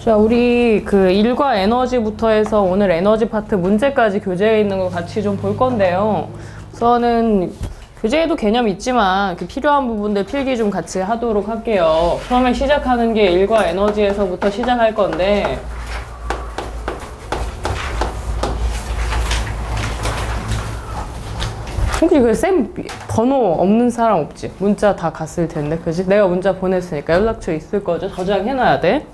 자, 우리 그 일과 에너지부터 해서 오늘 에너지 파트 문제까지 교재에 있는 거 같이 좀 볼 건데요. 우선은 교재에도 개념 있지만 그 필요한 부분들 필기 좀 같이 하도록 할게요. 처음에 시작하는 게 일과 에너지에서부터 시작할 건데, 혹시 그 쌤 번호 없는 사람 없지? 문자 다 갔을 텐데, 그지? 내가 문자 보냈으니까 연락처 있을 거죠? 저장해놔야 돼.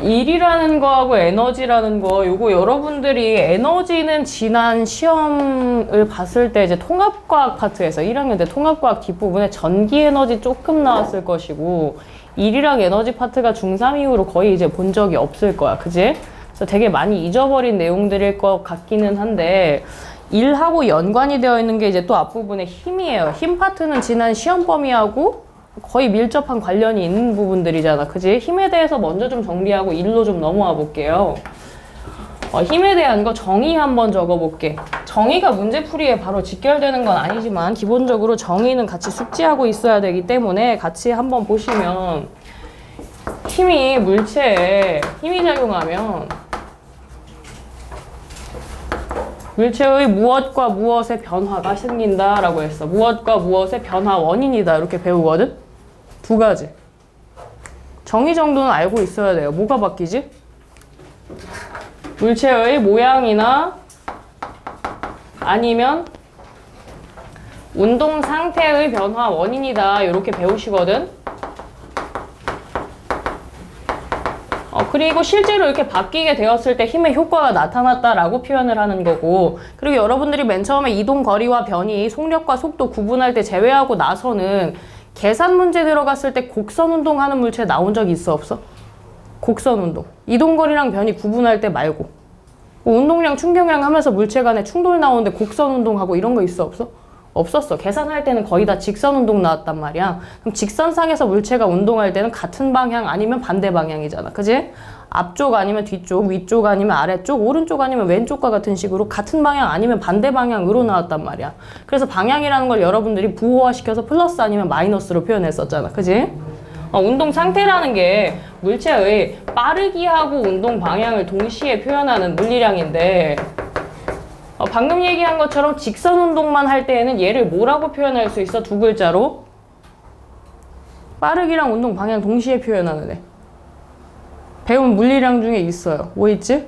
일이라는 거하고 에너지라는 거, 요거 여러분들이 에너지는 지난 시험을 봤을 때 이제 통합과학 파트에서 1학년 때 통합과학 뒷부분에 전기 에너지 조금 나왔을 것이고, 일이랑 에너지 파트가 중3 이후로 거의 이제 본 적이 없을 거야. 그지? 그래서 되게 많이 잊어버린 내용들일 것 같기는 한데, 일하고 연관이 되어 있는 게 이제 또 앞부분에 힘이에요. 힘 파트는 지난 시험 범위하고 거의 밀접한 관련이 있는 부분들이잖아. 그지? 힘에 대해서 먼저 좀 정리하고 일로 좀 넘어와 볼게요. 힘에 대한 거 정의 한번 적어볼게. 정의가 문제풀이에 바로 직결되는 건 아니지만 기본적으로 정의는 같이 숙지하고 있어야 되기 때문에 같이 한번 보시면, 힘이 물체에 힘이 작용하면 물체의 무엇과 무엇의 변화가 생긴다라고 했어. 무엇과 무엇의 변화 원인이다 이렇게 배우거든? 두 가지. 정의 정도는 알고 있어야 돼요. 뭐가 바뀌지? 물체의 모양이나 아니면 운동 상태의 변화 원인이다 이렇게 배우시거든? 그리고 실제로 이렇게 바뀌게 되었을 때 힘의 효과가 나타났다라고 표현을 하는 거고, 그리고 여러분들이 맨 처음에 이동 거리와 변이, 속력과 속도 구분할 때 제외하고 나서는 계산 문제 들어갔을 때 곡선 운동하는 물체 나온 적이 있어 없어? 곡선 운동. 이동 거리랑 변이 구분할 때 말고. 운동량, 충격량 하면서 물체 간에 충돌 나오는데 곡선 운동하고 이런 거 있어 없어? 없었어. 계산할 때는 거의 다 직선 운동 나왔단 말이야. 그럼 직선상에서 물체가 운동할 때는 같은 방향 아니면 반대 방향이잖아. 그지? 앞쪽 아니면 뒤쪽, 위쪽 아니면 아래쪽, 오른쪽 아니면 왼쪽과 같은 식으로 같은 방향 아니면 반대 방향으로 나왔단 말이야. 그래서 방향이라는 걸 여러분들이 부호화시켜서 플러스 아니면 마이너스로 표현했었잖아. 그지? 운동 상태라는 게 물체의 빠르기하고 운동 방향을 동시에 표현하는 물리량인데, 방금 얘기한 것처럼 직선 운동만 할 때에는 얘를 뭐라고 표현할 수 있어? 두 글자로. 빠르기랑 운동 방향 동시에 표현하는 애. 배운 물리량 중에 있어요. 뭐 있지?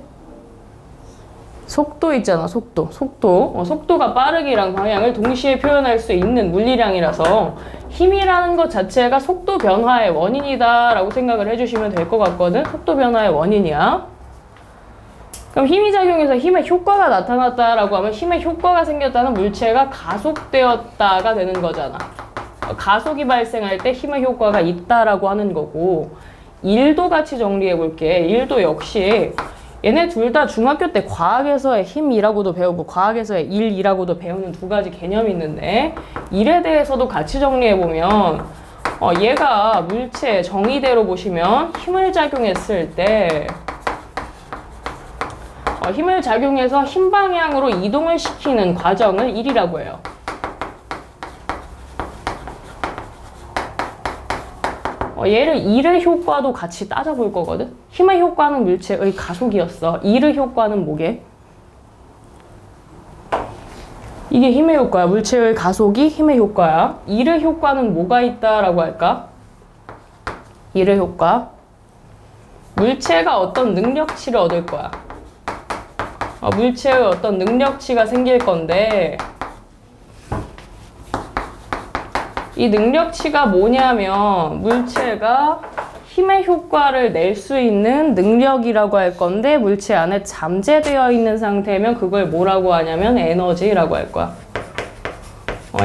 속도 있잖아, 속도. 속도가 빠르기랑 방향을 동시에 표현할 수 있는 물리량이라서 힘이라는 것 자체가 속도 변화의 원인이다 라고 생각을 해주시면 될 것 같거든? 속도 변화의 원인이야. 그럼 힘이 작용해서 힘의 효과가 나타났다라고 하면 힘의 효과가 생겼다는 물체가 가속되었다가 되는 거잖아. 가속이 발생할 때 힘의 효과가 있다라고 하는 거고, 일도 같이 정리해 볼게. 일도 역시 얘네 둘 다 중학교 때 과학에서의 힘이라고도 배우고 과학에서의 일이라고도 배우는 두 가지 개념이 있는데, 일에 대해서도 같이 정리해 보면 얘가 물체 정의대로 보시면 힘을 작용했을 때 힘을 작용해서 힘 방향으로 이동을 시키는 과정을 일이라고 해요. 얘를 일의 효과도 같이 따져볼 거거든? 힘의 효과는 물체의 가속이었어. 일의 효과는 뭐게? 이게 힘의 효과야. 물체의 가속이 힘의 효과야. 일의 효과는 뭐가 있다라고 할까? 일의 효과. 물체가 어떤 능력치를 얻을 거야. 물체의 어떤 능력치가 생길 건데, 이 능력치가 뭐냐면 물체가 힘의 효과를 낼 수 있는 능력이라고 할 건데, 물체 안에 잠재되어 있는 상태면 그걸 뭐라고 하냐면 에너지라고 할 거야.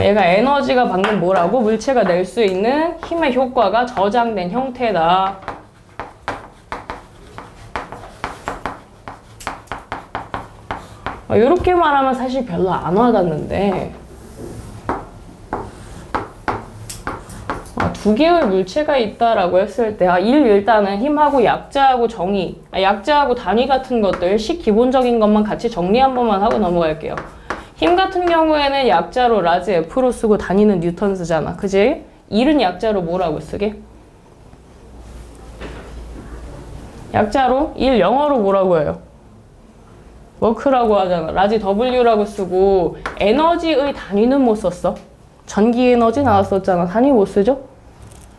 얘가 에너지가 방금 뭐라고? 물체가 낼 수 있는 힘의 효과가 저장된 형태다. 이렇게 말하면 사실 별로 안 와닿는데, 두 개의 물체가 있다라고 했을 때, 일단은 힘하고 약자하고 정의, 약자하고 단위 같은 것들, 식 기본적인 것만 같이 정리 한 번만 하고 넘어갈게요. 힘 같은 경우에는 약자로 라지 F로 쓰고 단위는 뉴턴 쓰잖아. 그지? 일은 약자로 뭐라고 쓰게? 약자로 1 영어로 뭐라고 해요? 워크라고 하잖아. 라지 W라고 쓰고 에너지의 단위는 못 썼어. 전기 에너지 나왔었잖아. 단위 못 쓰죠?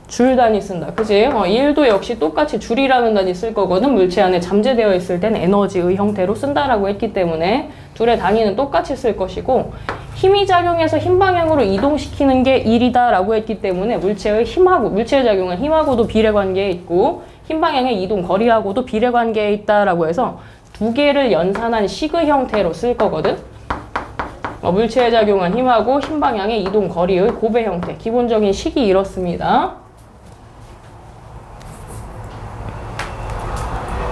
줄 단위 쓴다. 그지? 1도 역시 똑같이 줄이라는 단위 쓸 거거든. 물체 안에 잠재되어 있을 때는 에너지의 형태로 쓴다라고 했기 때문에 둘의 단위는 똑같이 쓸 것이고 힘이 작용해서 힘 방향으로 이동시키는 게 1이다 라고 했기 때문에 물체의 작용은 힘하고도 비례관계에 있고 힘 방향의 이동 거리하고도 비례관계에 있다라고 해서 두 개를 연산한 식의 형태로 쓸 거거든. 물체에 작용한 힘하고 힘 방향의 이동 거리의 곱의 형태. 기본적인 식이 이렇습니다.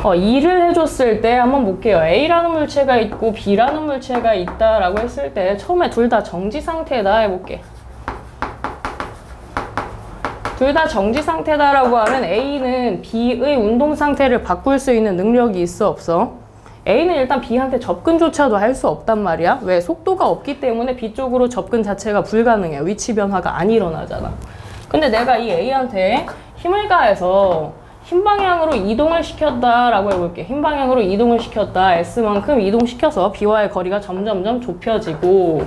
2를 해줬을 때 한번 볼게요. A라는 물체가 있고 B라는 물체가 있다라고 했을 때 처음에 둘 다 정지 상태다 해볼게. 둘 다 정지 상태다라고 하면 A는 B의 운동 상태를 바꿀 수 있는 능력이 있어 없어? A는 일단 B한테 접근조차도 할 수 없단 말이야. 왜? 속도가 없기 때문에 B 쪽으로 접근 자체가 불가능해. 위치 변화가 안 일어나잖아. 근데 내가 이 A한테 힘을 가해서 힘 방향으로 이동을 시켰다라고 해볼게. 힘 방향으로 이동을 시켰다. S만큼 이동시켜서 B와의 거리가 점점점 좁혀지고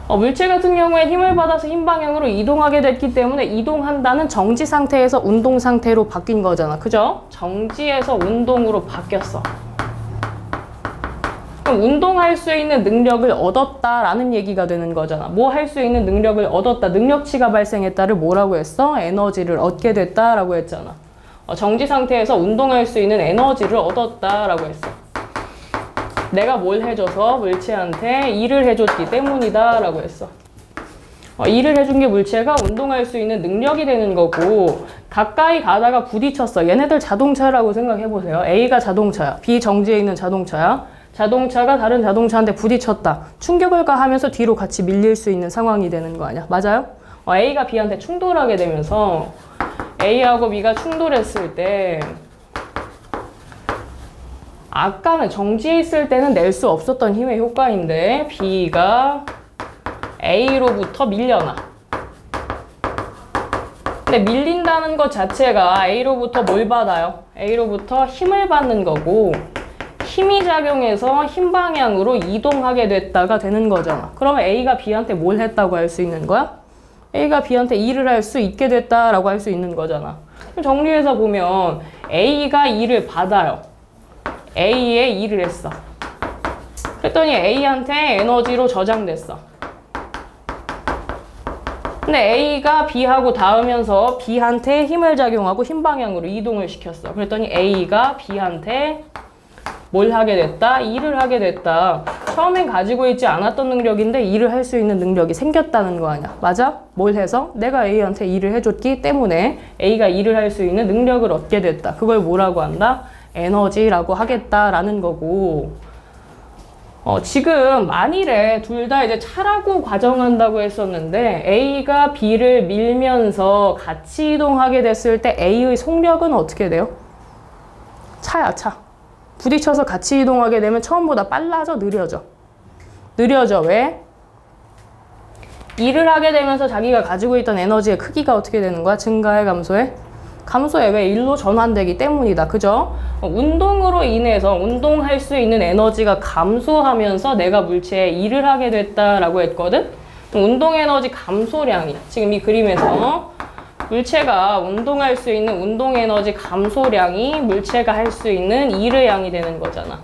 물체 같은 경우에 힘을 받아서 힘 방향으로 이동하게 됐기 때문에 이동한다는 정지 상태에서 운동 상태로 바뀐 거잖아. 그죠? 정지에서 운동으로 바뀌었어. 그럼 운동할 수 있는 능력을 얻었다라는 얘기가 되는 거잖아. 뭐 할 수 있는 능력을 얻었다. 능력치가 발생했다를 뭐라고 했어? 에너지를 얻게 됐다라고 했잖아. 정지 상태에서 운동할 수 있는 에너지를 얻었다라고 했어. 내가 뭘 해줘서 물체한테 일을 해줬기 때문이다 라고 했어. 일을 해준 게 물체가 운동할 수 있는 능력이 되는 거고 가까이 가다가 부딪혔어. 얘네들 자동차라고 생각해보세요. A가 자동차야. B 정지에 있는 자동차야. 자동차가 다른 자동차한테 부딪혔다. 충격을 가하면서 뒤로 같이 밀릴 수 있는 상황이 되는 거 아니야? 맞아요? A가 B한테 충돌하게 되면서 A하고 B가 충돌했을 때 아까는 정지해 있을 때는 낼 수 없었던 힘의 효과인데 B가 A로부터 밀려나. 근데 밀린다는 것 자체가 A로부터 뭘 받아요? A로부터 힘을 받는 거고 힘이 작용해서 힘 방향으로 이동하게 됐다가 되는 거잖아. 그러면 A가 B한테 뭘 했다고 할 수 있는 거야? A가 B한테 일을 할 수 있게 됐다라고 할 수 있는 거잖아. 정리해서 보면 A가 일을 받아요. A에 일을 했어. 그랬더니 A한테 에너지로 저장됐어. 근데 A가 B하고 닿으면서 B한테 힘을 작용하고 힘 방향으로 이동을 시켰어. 그랬더니 A가 B한테 뭘 하게 됐다? 일을 하게 됐다. 처음엔 가지고 있지 않았던 능력인데 일을 할 수 있는 능력이 생겼다는 거 아니야. 맞아? 뭘 해서? 내가 A한테 일을 해줬기 때문에 A가 일을 할 수 있는 능력을 얻게 됐다. 그걸 뭐라고 한다? 에너지라고 하겠다라는 거고 지금 만일에 둘 다 이제 차라고 가정한다고 했었는데 A가 B를 밀면서 같이 이동하게 됐을 때 A의 속력은 어떻게 돼요? 차야, 차. 부딪혀서 같이 이동하게 되면 처음보다 빨라져, 느려져? 느려져. 왜? 일을 하게 되면서 자기가 가지고 있던 에너지의 크기가 어떻게 되는 거야? 증가해, 감소해? 감소해. 왜? 일로 전환되기 때문이다. 그죠? 운동으로 인해서 운동할 수 있는 에너지가 감소하면서 내가 물체에 일을 하게 됐다라고 했거든? 운동 에너지 감소량이 지금 이 그림에서 물체가 운동할 수 있는 운동 에너지 감소량이 물체가 할 수 있는 일의 양이 되는 거잖아.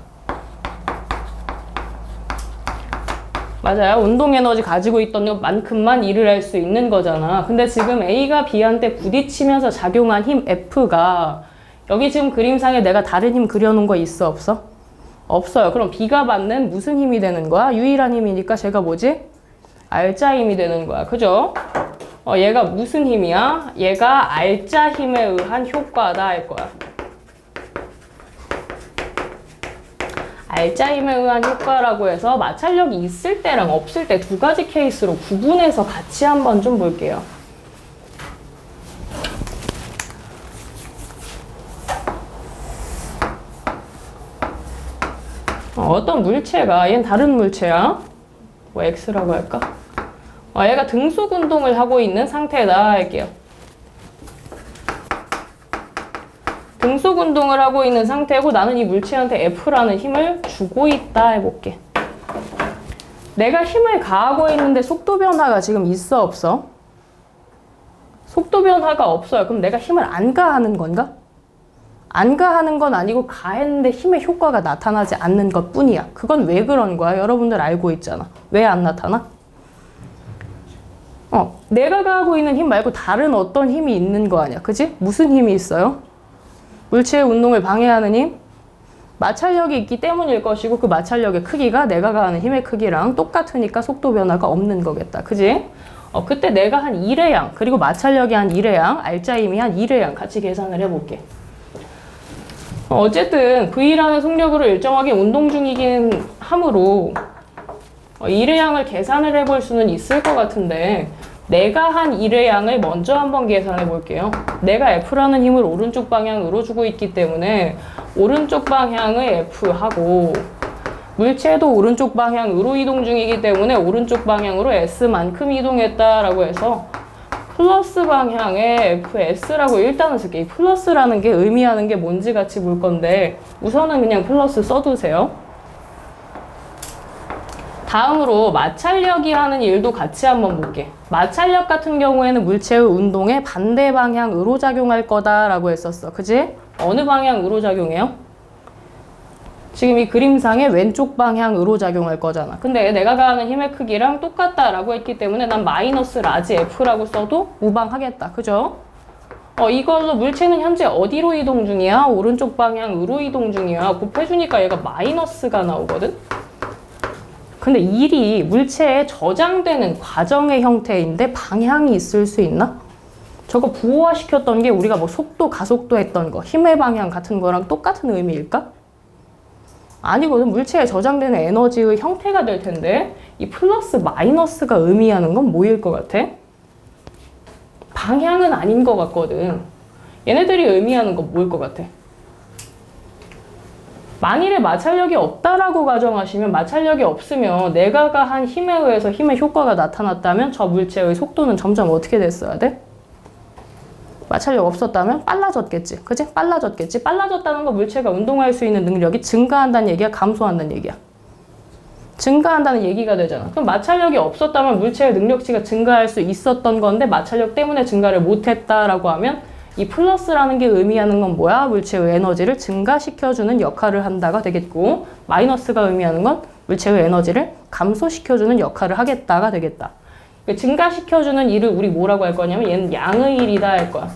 맞아요. 운동 에너지 가지고 있던 것만큼만 일을 할 수 있는 거잖아. 근데 지금 A가 B한테 부딪히면서 작용한 힘 F가 여기 지금 그림상에 내가 다른 힘 그려놓은 거 있어 없어? 없어요. 그럼 B가 받는 무슨 힘이 되는 거야? 유일한 힘이니까 제가 뭐지? 알짜 힘이 되는 거야. 그죠? 얘가 무슨 힘이야? 얘가 알짜 힘에 의한 효과다 할 거야. 알짜 힘에 의한 효과라고 해서 마찰력이 있을 때랑 없을 때 두 가지 케이스로 구분해서 같이 한번 좀 볼게요. 어떤 물체가, 얘는 다른 물체야. 뭐 X라고 할까? 얘가 등속 운동을 하고 있는 상태다 할게요. 등속 운동을 하고 있는 상태고 나는 이 물체한테 F라는 힘을 주고 있다 해볼게. 내가 힘을 가하고 있는데 속도 변화가 지금 있어 없어? 속도 변화가 없어요. 그럼 내가 힘을 안 가하는 건가? 안 가하는 건 아니고 가했는데 힘의 효과가 나타나지 않는 것 뿐이야. 그건 왜 그런 거야? 여러분들 알고 있잖아. 왜 안 나타나? 내가 가하고 있는 힘 말고 다른 어떤 힘이 있는 거 아니야. 그지? 무슨 힘이 있어요? 물체의 운동을 방해하는 힘? 마찰력이 있기 때문일 것이고 그 마찰력의 크기가 내가 가하는 힘의 크기랑 똑같으니까 속도 변화가 없는 거겠다. 그지? 그때 내가 한 1의 양, 그리고 마찰력이 한 1의 양, 알짜 힘이 한 1의 양 같이 계산을 해볼게. 어쨌든 V라는 속력으로 일정하게 운동 중이긴 하므로 1의 양을 계산을 해볼 수는 있을 것 같은데 내가 한 1의 양을 먼저 한번 계산해 볼게요. 내가 F라는 힘을 오른쪽 방향으로 주고 있기 때문에 오른쪽 방향의 F하고 물체도 오른쪽 방향으로 이동 중이기 때문에 오른쪽 방향으로 S만큼 이동했다라고 해서 플러스 방향의 FS라고 일단은 쓸게. 이 플러스라는 게 의미하는 게 뭔지 같이 볼 건데 우선은 그냥 플러스 써두세요. 다음으로 마찰력이 하는 일도 같이 한번 볼게. 마찰력 같은 경우에는 물체의 운동에 반대 방향으로 작용할 거다라고 했었어. 그지? 어느 방향으로 작용해요? 지금 이 그림상의 왼쪽 방향으로 작용할 거잖아. 근데 내가 가하는 힘의 크기랑 똑같다라고 했기 때문에 난 마이너스 라지 F라고 써도 무방하겠다. 그죠? 이걸로 물체는 현재 어디로 이동 중이야? 오른쪽 방향으로 이동 중이야. 곱해주니까 얘가 마이너스가 나오거든? 근데 1이 물체에 저장되는 과정의 형태인데 방향이 있을 수 있나? 저거 부호화시켰던 게 우리가 뭐 속도, 가속도 했던 거, 힘의 방향 같은 거랑 똑같은 의미일까? 아니거든. 물체에 저장되는 에너지의 형태가 될 텐데 이 플러스 마이너스가 의미하는 건 뭐일 것 같아? 방향은 아닌 것 같거든. 얘네들이 의미하는 건 뭐일 것 같아? 만일에 마찰력이 없다라고 가정하시면 마찰력이 없으면 내가 가한 힘에 의해서 힘의 효과가 나타났다면 저 물체의 속도는 점점 어떻게 됐어야 돼? 마찰력 없었다면 빨라졌겠지. 그치? 빨라졌겠지. 빨라졌다는 건 물체가 운동할 수 있는 능력이 증가한다는 얘기야? 감소한다는 얘기야? 증가한다는 얘기가 되잖아. 그럼 마찰력이 없었다면 물체의 능력치가 증가할 수 있었던 건데 마찰력 때문에 증가를 못했다라고 하면 이 플러스라는 게 의미하는 건 뭐야? 물체의 에너지를 증가시켜주는 역할을 한다가 되겠고 마이너스가 의미하는 건 물체의 에너지를 감소시켜주는 역할을 하겠다가 되겠다. 증가시켜주는 일을 우리 뭐라고 할 거냐면 얘는 양의 일이다 할 거야.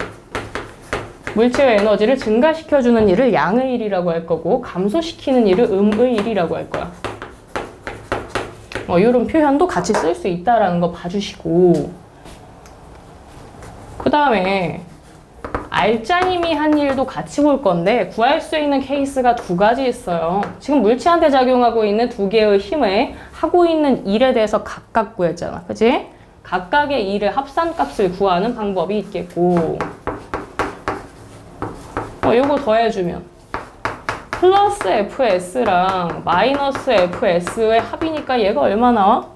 물체의 에너지를 증가시켜주는 일을 양의 일이라고 할 거고 감소시키는 일을 음의 일이라고 할 거야. 이런 표현도 같이 쓸 수 있다라는 거 봐주시고 그 다음에 알짜 힘이 한 일도 같이 볼 건데 구할 수 있는 케이스가 두 가지 있어요. 지금 물체한테 작용하고 있는 두 개의 힘에 하고 있는 일에 대해서 각각 구했잖아. 그치? 각각의 일의 합산값을 구하는 방법이 있겠고 요거 더해주면 플러스 FS랑 마이너스 FS의 합이니까 얘가 얼마 나와?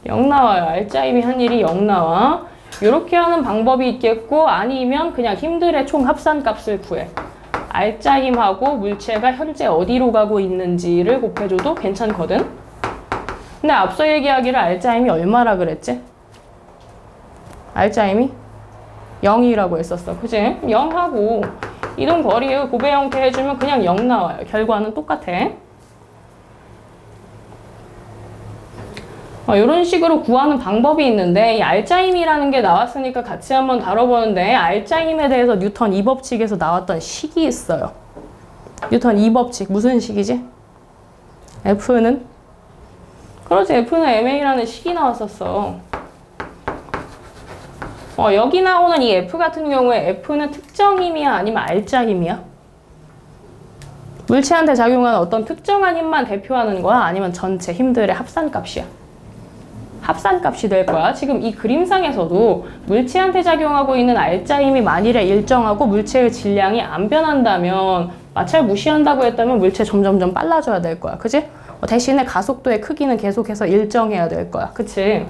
0 나와요. 알짜 힘이 한 일이 0 나와. 이렇게 하는 방법이 있겠고 아니면 그냥 힘들의 총 합산값을 구해. 알짜 힘하고 물체가 현재 어디로 가고 있는지를 곱해줘도 괜찮거든. 근데 앞서 얘기하기를 알짜 힘이 얼마라 그랬지? 알짜 힘이 0이라고 했었어. 그치? 0하고 이동 거리의 곱의 형태 해주면 그냥 0 나와요. 결과는 똑같아. 이런 식으로 구하는 방법이 있는데 이 알짜 힘이라는 게 나왔으니까 같이 한번 다뤄보는데 알짜 힘에 대해서 뉴턴 2법칙에서 나왔던 식이 있어요. 뉴턴 2법칙 무슨 식이지? F는? 그렇지. F는 ma라는 식이 나왔었어. 여기 나오는 이 F 같은 경우에 F는 특정 힘이야? 아니면 알짜 힘이야? 물체한테 작용하는 어떤 특정한 힘만 대표하는 거야? 아니면 전체 힘들의 합산값이야? 합산값이 될 거야. 지금 이 그림상에서도 물체한테 작용하고 있는 알짜 힘이 만일에 일정하고 물체의 질량이 안 변한다면 마찰 무시한다고 했다면 물체 점점점 빨라져야 될 거야. 그치? 대신에 가속도의 크기는 계속해서 일정해야 될 거야. 그치?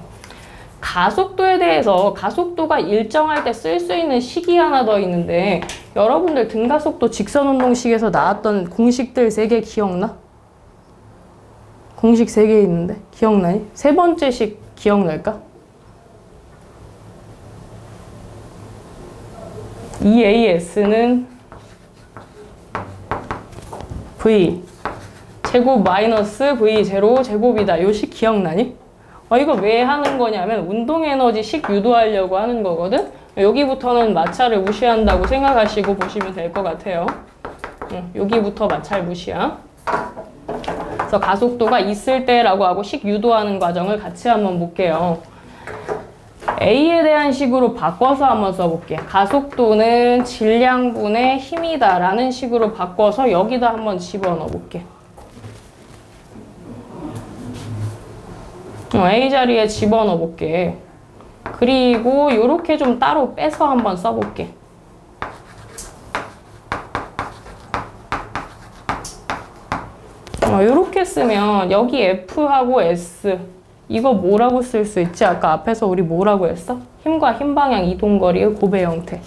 가속도에 대해서 가속도가 일정할 때 쓸 수 있는 식이 하나 더 있는데 여러분들 등가속도 직선운동식에서 나왔던 공식들 3개 기억나? 공식 3개 있는데 기억나니? 세 번째 식 기억날까? EAS는 V 제곱 마이너스 V 제로 제곱이다. 요 식 기억나니? 이거 왜 하는 거냐면 운동 에너지 식 유도하려고 하는 거거든. 여기부터는 마찰을 무시한다고 생각하시고 보시면 될 것 같아요. 여기부터 마찰 무시야. 그래서 가속도가 있을 때라고 하고 식 유도하는 과정을 같이 한번 볼게요. A에 대한 식으로 바꿔서 한번 써볼게. 가속도는 질량분의 힘이다 라는 식으로 바꿔서 여기다 한번 집어넣어 볼게. A 자리에 집어넣어 볼게. 그리고 이렇게 좀 따로 빼서 한번 써볼게. 이렇게 쓰면 여기 F하고 S 이거 뭐라고 쓸 수 있지? 아까 앞에서 우리 뭐라고 했어? 힘과 힘 방향 이동거리의 곱의 형태.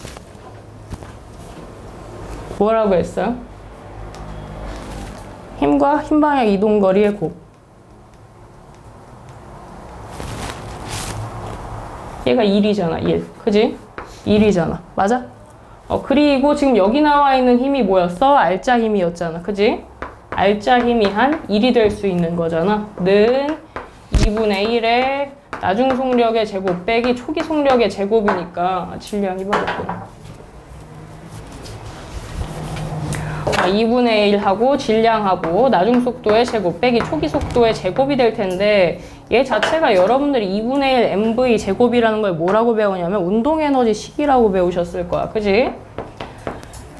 뭐라고 했어요? 힘과 힘 방향 이동거리의 곱. 얘가 1이잖아, 1. 그지? 1이잖아. 맞아? 그리고 지금 여기 나와 있는 힘이 뭐였어? 알짜 힘이었잖아. 그지? 알짜 힘이 한 1이 될 수 있는 거잖아. 는 2분의 1의 나중 속력의 제곱 빼기 초기 속력의 제곱이니까 질량이 받았구나. 2분의 1하고 질량하고 나중 속도의 제곱 빼기 초기 속도의 제곱이 될 텐데 얘 자체가 여러분들이 2분의 1 mv 제곱이라는 걸 뭐라고 배우냐면 운동 에너지 식이라고 배우셨을 거야. 그지?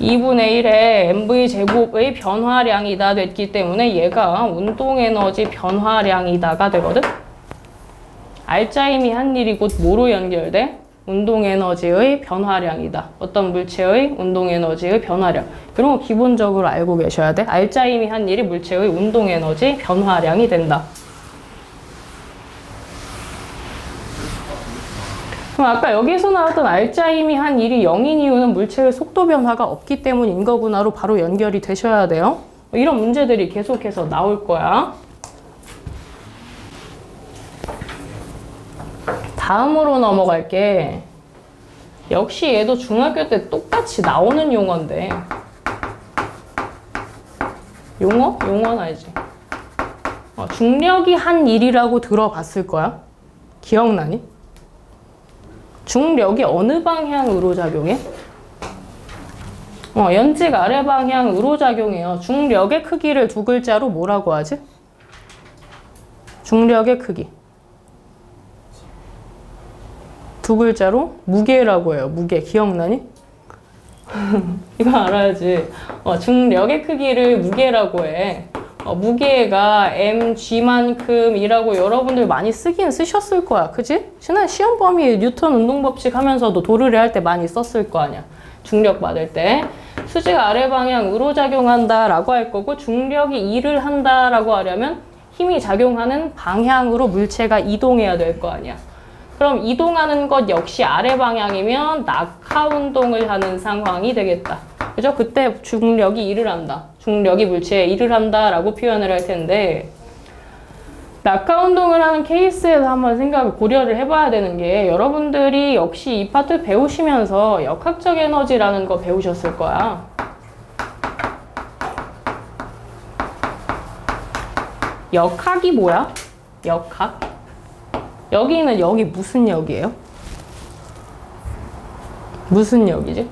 2분의 1의 mv 제곱의 변화량이다 됐기 때문에 얘가 운동 에너지 변화량이다가 되거든? 알짜 힘이 한 일이 곧 뭐로 연결돼? 운동 에너지의 변화량이다. 어떤 물체의 운동 에너지의 변화량. 이런 거 기본적으로 알고 계셔야 돼. 알짜 힘이 한 일이 물체의 운동 에너지 변화량이 된다. 그럼 아까 여기서 나왔던 알짜 힘이 한 일이 0인 이유는 물체의 속도 변화가 없기 때문인 거구나로 바로 연결이 되셔야 돼요. 이런 문제들이 계속해서 나올 거야. 다음으로 넘어갈게. 역시 얘도 중학교 때 똑같이 나오는 용어인데. 용어? 용어는 알지? 중력이 한 일이라고 들어봤을 거야. 기억나니? 중력이 어느 방향으로 작용해? 연직 아래 방향으로 작용해요. 중력의 크기를 두 글자로 뭐라고 하지? 중력의 크기. 두 글자로 무게라고 해요. 무게. 기억나니? 이거 알아야지. 중력의 크기를 무게라고 해. 무게가 mg만큼이라고 여러분들 많이 쓰긴 쓰셨을 거야. 그지? 지난 시험 범위 뉴턴 운동법칙 하면서도 도르래 할 때 많이 썼을 거 아니야. 중력 받을 때. 수직 아래 방향으로 작용한다라고 할 거고 중력이 일을 한다라고 하려면 힘이 작용하는 방향으로 물체가 이동해야 될 거 아니야. 그럼 이동하는 것 역시 아래 방향이면 낙하 운동을 하는 상황이 되겠다. 그죠? 그때 중력이 일을 한다. 중력이 물체에 일을 한다라고 표현을 할 텐데 낙하 운동을 하는 케이스에서 한번 고려를 해봐야 되는 게 여러분들이 역시 이 파트 배우시면서 역학적 에너지라는 거 배우셨을 거야. 역학이 뭐야? 역학? 여기는 여기 무슨 역이에요? 무슨 역이지?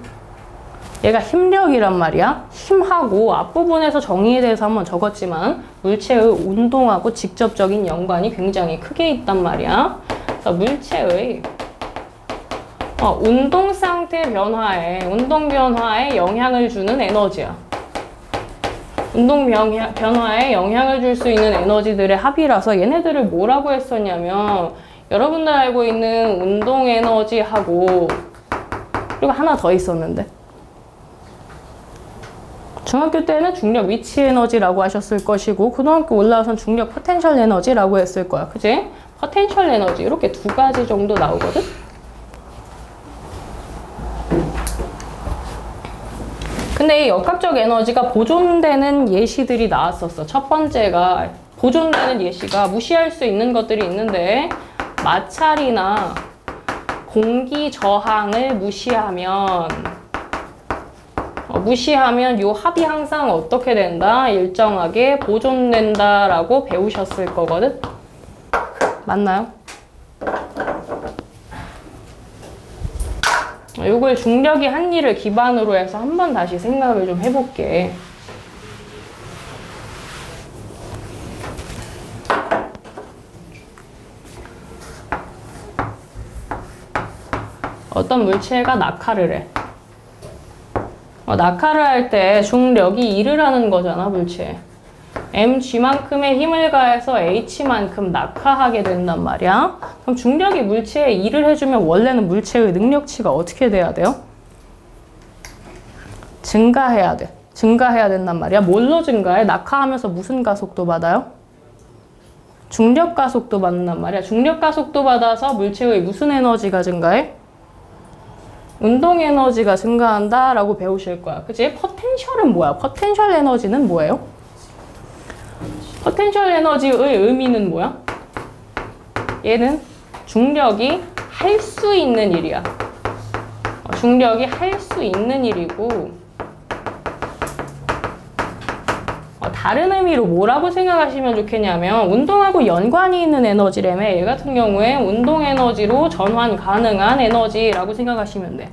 얘가 힘력이란 말이야. 힘하고 앞부분에서 정의에 대해서 한번 적었지만 물체의 운동하고 직접적인 연관이 굉장히 크게 있단 말이야. 그래서 물체의 운동 상태 변화에 운동 변화에 영향을 주는 에너지야. 운동 변화에 영향을 줄 수 있는 에너지들의 합이라서 얘네들을 뭐라고 했었냐면 여러분들 알고 있는 운동 에너지하고 그리고 하나 더 있었는데 중학교 때는 중력 위치 에너지라고 하셨을 것이고 고등학교 올라와선 중력 포텐셜 에너지라고 했을 거야. 그지? 포텐셜 에너지 이렇게 두 가지 정도 나오거든. 근데 이 역학적 에너지가 보존되는 예시들이 나왔었어. 첫 번째가 보존되는 예시가 무시할 수 있는 것들이 있는데 마찰이나 공기 저항을 무시하면 요 합이 항상 어떻게 된다? 일정하게 보존된다라고 배우셨을 거거든? 맞나요? 요걸 중력이 한 일을 기반으로 해서 한번 다시 생각을 좀 해볼게. 어떤 물체가 낙하를 해. 낙하를 할 때 중력이 일을 하는 거잖아, 물체에. mg만큼의 힘을 가해서 h만큼 낙하하게 된단 말이야. 그럼 중력이 물체에 일을 해주면 원래는 물체의 능력치가 어떻게 돼야 돼요? 증가해야 돼. 증가해야 된단 말이야. 뭘로 증가해? 낙하하면서 무슨 가속도 받아요? 중력 가속도 받는단 말이야. 중력 가속도 받아서 물체의 무슨 에너지가 증가해? 운동 에너지가 증가한다라고 배우실 거야. 그치? 포텐셜은 뭐야? 포텐셜 에너지는 뭐예요? 포텐셜 에너지의 의미는 뭐야? 얘는 중력이 할 수 있는 일이야. 중력이 할 수 있는 일이고, 다른 의미로 뭐라고 생각하시면 좋겠냐면 운동하고 연관이 있는 에너지라며. 얘 같은 경우에 운동 에너지로 전환 가능한 에너지라고 생각하시면 돼.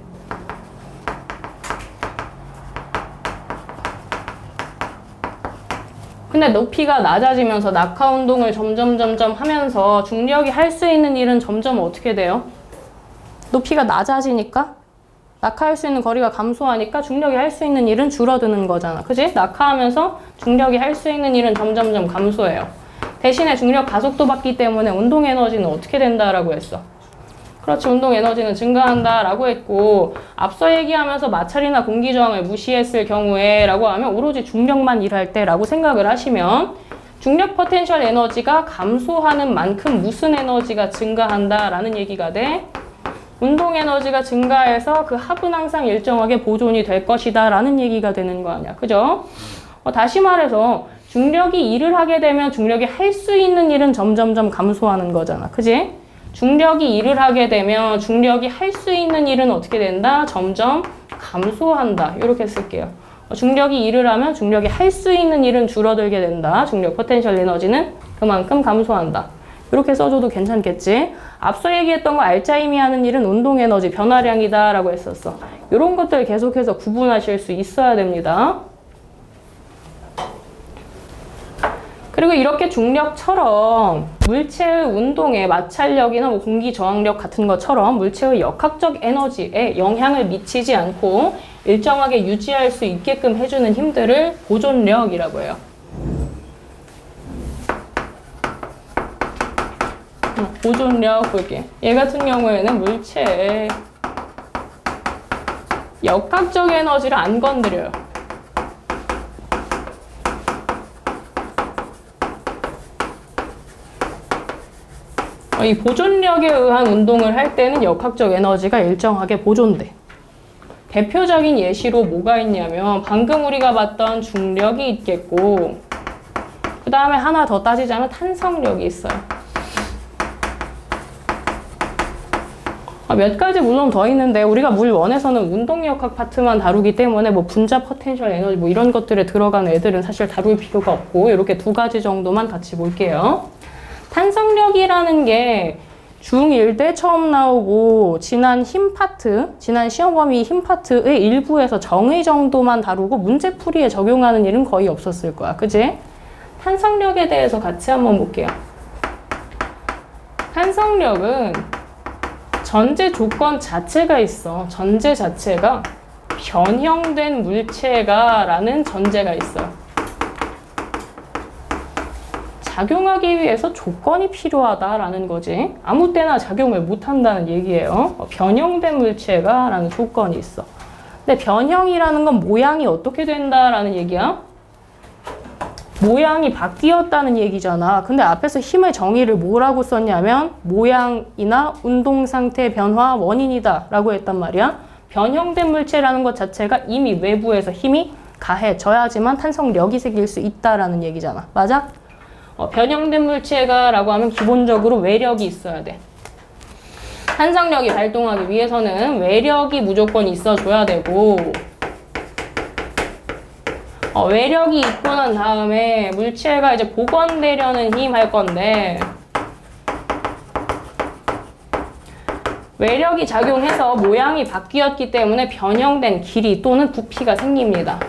근데 높이가 낮아지면서 낙하 운동을 점점 하면서 중력이 할 수 있는 일은 점점 어떻게 돼요? 높이가 낮아지니까 낙하할 수 있는 거리가 감소하니까 중력이 할 수 있는 일은 줄어드는 거잖아. 그지? 낙하하면서 중력이 할 수 있는 일은 점점 감소해요. 대신에 중력 가속도 받기 때문에 운동 에너지는 어떻게 된다라고 했어? 그렇지, 운동 에너지는 증가한다라고 했고, 앞서 얘기하면서 마찰이나 공기 저항을 무시했을 경우에 라고 하면 오로지 중력만 일할 때라고 생각을 하시면 중력 포텐셜 에너지가 감소하는 만큼 무슨 에너지가 증가한다라는 얘기가 돼? 운동 에너지가 증가해서 그 합은 항상 일정하게 보존이 될 것이다 라는 얘기가 되는 거 아니야. 그죠? 다시 말해서 중력이 일을 하게 되면 중력이 할 수 있는 일은 점점 감소하는 거잖아. 그지? 중력이 일을 하게 되면 중력이 할 수 있는 일은 어떻게 된다? 점점 감소한다. 이렇게 쓸게요. 중력이 일을 하면 중력이 할 수 있는 일은 줄어들게 된다. 중력 포텐셜 에너지는 그만큼 감소한다. 이렇게 써줘도 괜찮겠지? 앞서 얘기했던 거 알짜임이 하는 일은 운동 에너지 변화량이다 라고 했었어. 이런 것들 계속해서 구분하실 수 있어야 됩니다. 그리고 이렇게 중력처럼 물체의 운동에 마찰력이나 뭐 공기 저항력 같은 것처럼 물체의 역학적 에너지에 영향을 미치지 않고 일정하게 유지할 수 있게끔 해주는 힘들을 보존력이라고 해요. 보존력 볼게. 얘 같은 경우에는 물체의 역학적 에너지를 안 건드려요. 이 보존력에 의한 운동을 할 때는 역학적 에너지가 일정하게 보존돼. 대표적인 예시로 뭐가 있냐면 방금 우리가 봤던 중력이 있겠고, 그 다음에 하나 더 따지자면 탄성력이 있어요. 몇 가지 물론 더 있는데 우리가 물 1에서는 운동역학 파트만 다루기 때문에 뭐 분자 포텐셜 에너지 뭐 이런 것들에 들어간 애들은 사실 다룰 필요가 없고, 이렇게 두 가지 정도만 같이 볼게요. 탄성력이라는 게 중1 때 처음 나오고 지난 시험 범위 힘 파트의 일부에서 정의 정도만 다루고 문제풀이에 적용하는 일은 거의 없었을 거야. 그지? 탄성력에 대해서 같이 한번 볼게요. 탄성력은 전제 조건 자체가 있어. 전제 자체가 변형된 물체가 라는 전제가 있어요. 작용하기 위해서 조건이 필요하다라는 거지. 아무 때나 작용을 못한다는 얘기예요. 변형된 물체가 라는 조건이 있어. 근데 변형이라는 건 모양이 어떻게 된다라는 얘기야? 모양이 바뀌었다는 얘기잖아. 근데 앞에서 힘의 정의를 뭐라고 썼냐면 모양이나 운동 상태 변화 원인이다 라고 했단 말이야. 변형된 물체라는 것 자체가 이미 외부에서 힘이 가해져야지만 탄성력이 생길 수 있다라는 얘기잖아. 맞아? 변형된 물체가 라고 하면 기본적으로 외력이 있어야 돼. 탄성력이 발동하기 위해서는 외력이 무조건 있어줘야 되고, 외력이 있고 난 다음에 물체가 이제 복원되려는 힘 할 건데, 외력이 작용해서 모양이 바뀌었기 때문에 변형된 길이 또는 부피가 생깁니다.